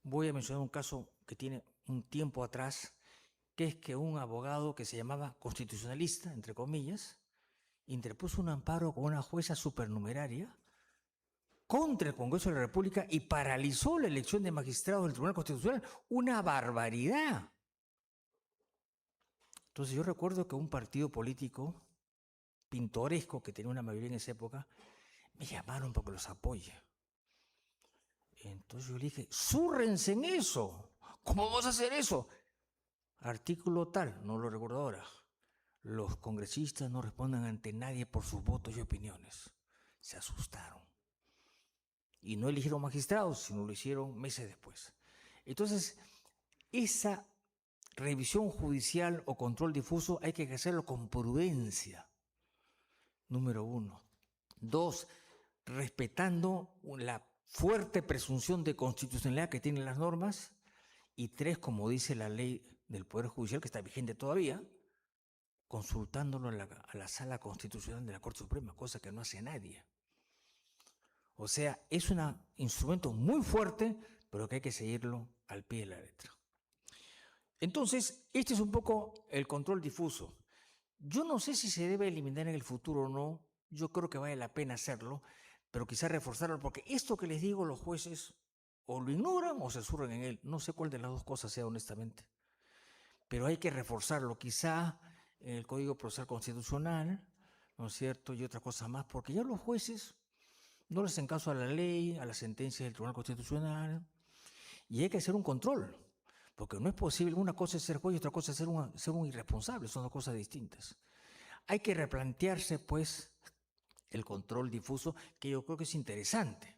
Speaker 4: Voy a mencionar un caso que tiene un tiempo atrás, que es que un abogado que se llamaba constitucionalista, entre comillas, interpuso un amparo con una jueza supernumeraria contra el Congreso de la República y paralizó la elección de magistrados del Tribunal Constitucional. ¡Una barbaridad! Entonces yo recuerdo que un partido político pintoresco que tenía una mayoría en esa época, me llamaron para que los apoye. Entonces yo le dije, ¡súrrense en eso! ¿Cómo vamos a hacer eso? Artículo tal, no lo recuerdo ahora. Los congresistas no responden ante nadie por sus votos y opiniones. Se asustaron. Y no eligieron magistrados, sino lo hicieron meses después. Entonces, esa revisión judicial o control difuso hay que hacerlo con prudencia. Número 1. 2, respetando la fuerte presunción de constitucionalidad que tienen las normas. Y 3, como dice la ley del Poder Judicial, que está vigente todavía, consultándolo a la Sala Constitucional de la Corte Suprema, cosa que no hace nadie. O sea, es un instrumento muy fuerte, pero que hay que seguirlo al pie de la letra. Entonces, este es un poco el control difuso. Yo no sé si se debe eliminar en el futuro o no. Yo creo que vale la pena hacerlo, pero quizás reforzarlo, porque esto que les digo, los jueces o lo ignoran o se surren en él. No sé cuál de las dos cosas sea, honestamente. Pero hay que reforzarlo, quizá en el Código Procesal Constitucional, ¿no es cierto? Y otra cosa más, porque ya los jueces no les hacen caso a la ley, a las sentencias del Tribunal Constitucional, y hay que hacer un control, porque no es posible, una cosa es ser juez y otra cosa es ser un irresponsable, son dos cosas distintas. Hay que replantearse, pues, el control difuso, que yo creo que es interesante,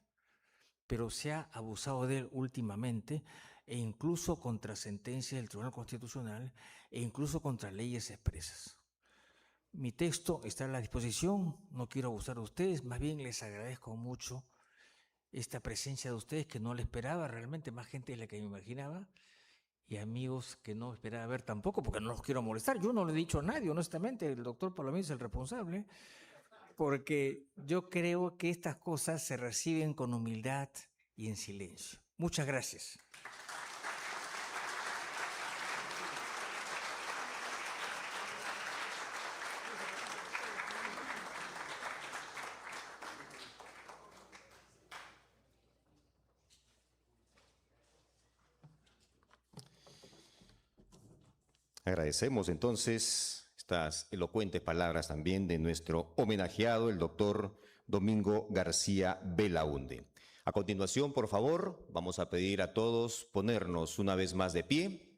Speaker 4: pero se ha abusado de él últimamente, e incluso contra sentencias del Tribunal Constitucional, e incluso contra leyes expresas. Mi texto está a la disposición, no quiero abusar de ustedes, más bien les agradezco mucho esta presencia de ustedes que no la esperaba, realmente más gente de la que me imaginaba, y amigos que no esperaba ver tampoco, porque no los quiero molestar. Yo no le he dicho a nadie, honestamente, el doctor Palomino es el responsable, porque yo creo que estas cosas se reciben con humildad y en silencio. Muchas gracias.
Speaker 1: Agradecemos entonces estas elocuentes palabras también de nuestro homenajeado, el doctor Domingo García Belaúnde. A continuación, por favor, vamos a pedir a todos ponernos una vez más de pie.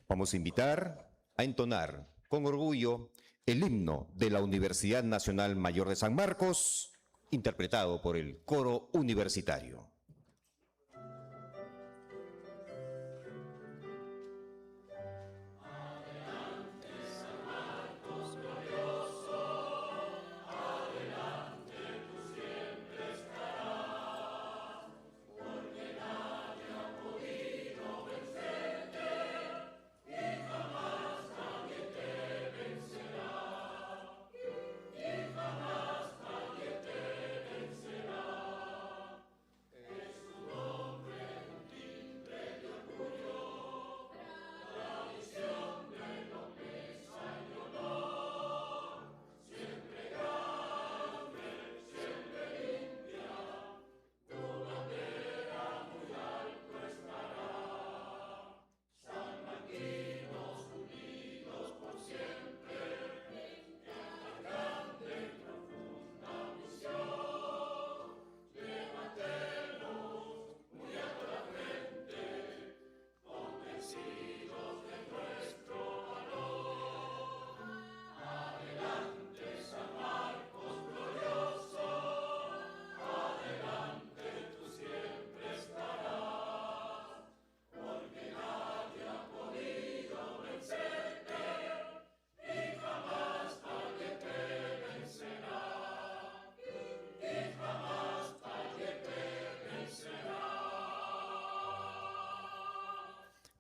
Speaker 1: Vamos a invitar a entonar con orgullo el himno de la Universidad Nacional Mayor de San Marcos, interpretado por el coro universitario.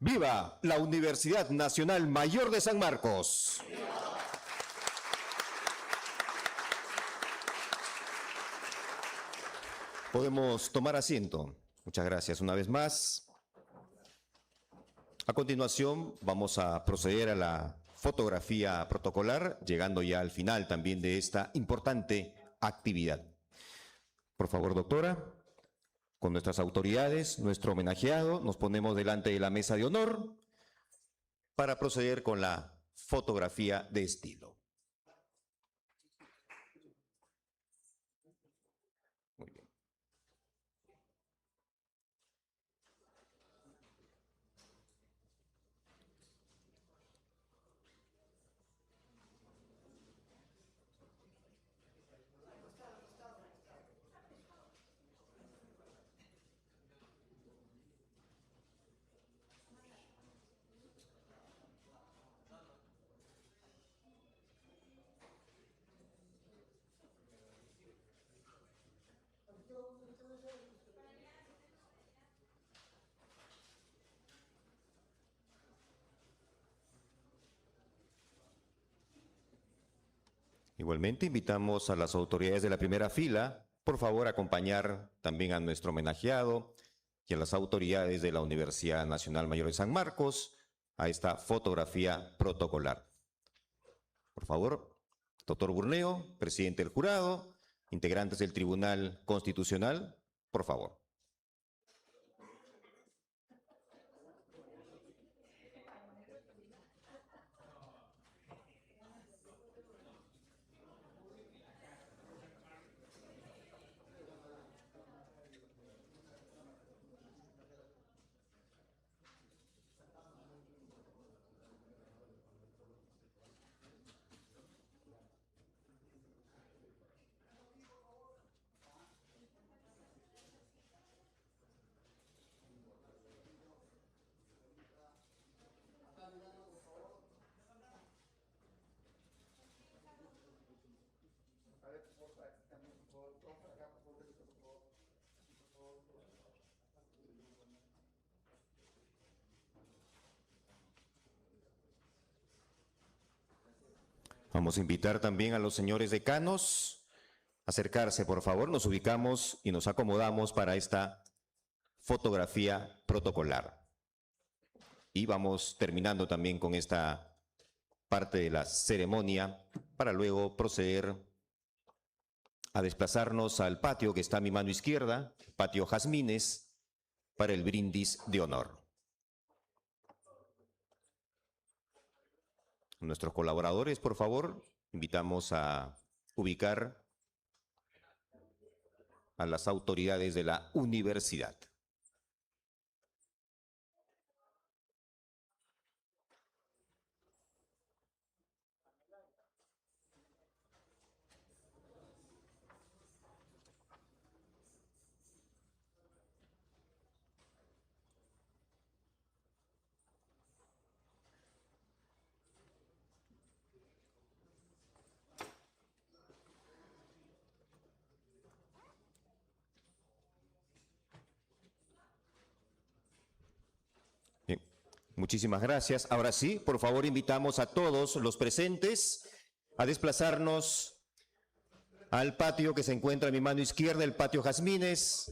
Speaker 1: ¡Viva la Universidad Nacional Mayor de San Marcos! Podemos tomar asiento. Muchas gracias una vez más. A continuación, vamos a proceder a la fotografía protocolar, llegando ya al final también de esta importante actividad. Por favor, doctora, con nuestras autoridades, nuestro homenajeado, nos ponemos delante de la mesa de honor para proceder con la fotografía de estilo. Muy bien. Igualmente invitamos a las autoridades de la primera fila, por favor, a acompañar también a nuestro homenajeado y a las autoridades de la Universidad Nacional Mayor de San Marcos a esta fotografía protocolar. Por favor, doctor Burneo, presidente del jurado, integrantes del Tribunal Constitucional, por favor. Vamos a invitar también a los señores decanos a acercarse, por favor. Nos ubicamos y nos acomodamos para esta fotografía protocolar. Y vamos terminando también con esta parte de la ceremonia para luego proceder a desplazarnos al patio que está a mi mano izquierda, patio Jazmines, para el brindis de honor. Nuestros colaboradores, por favor, invitamos a ubicar a las autoridades de la universidad. Bien, muchísimas gracias. Ahora sí, por favor, invitamos a todos los presentes a desplazarnos al patio que se encuentra a mi mano izquierda, el patio Jazmines,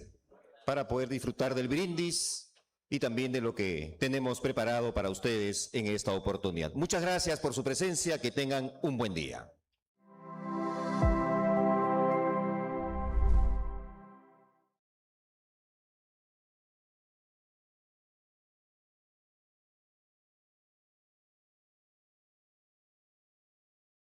Speaker 1: para poder disfrutar del brindis y también de lo que tenemos preparado para ustedes en esta oportunidad. Muchas gracias por su presencia, que tengan un buen día.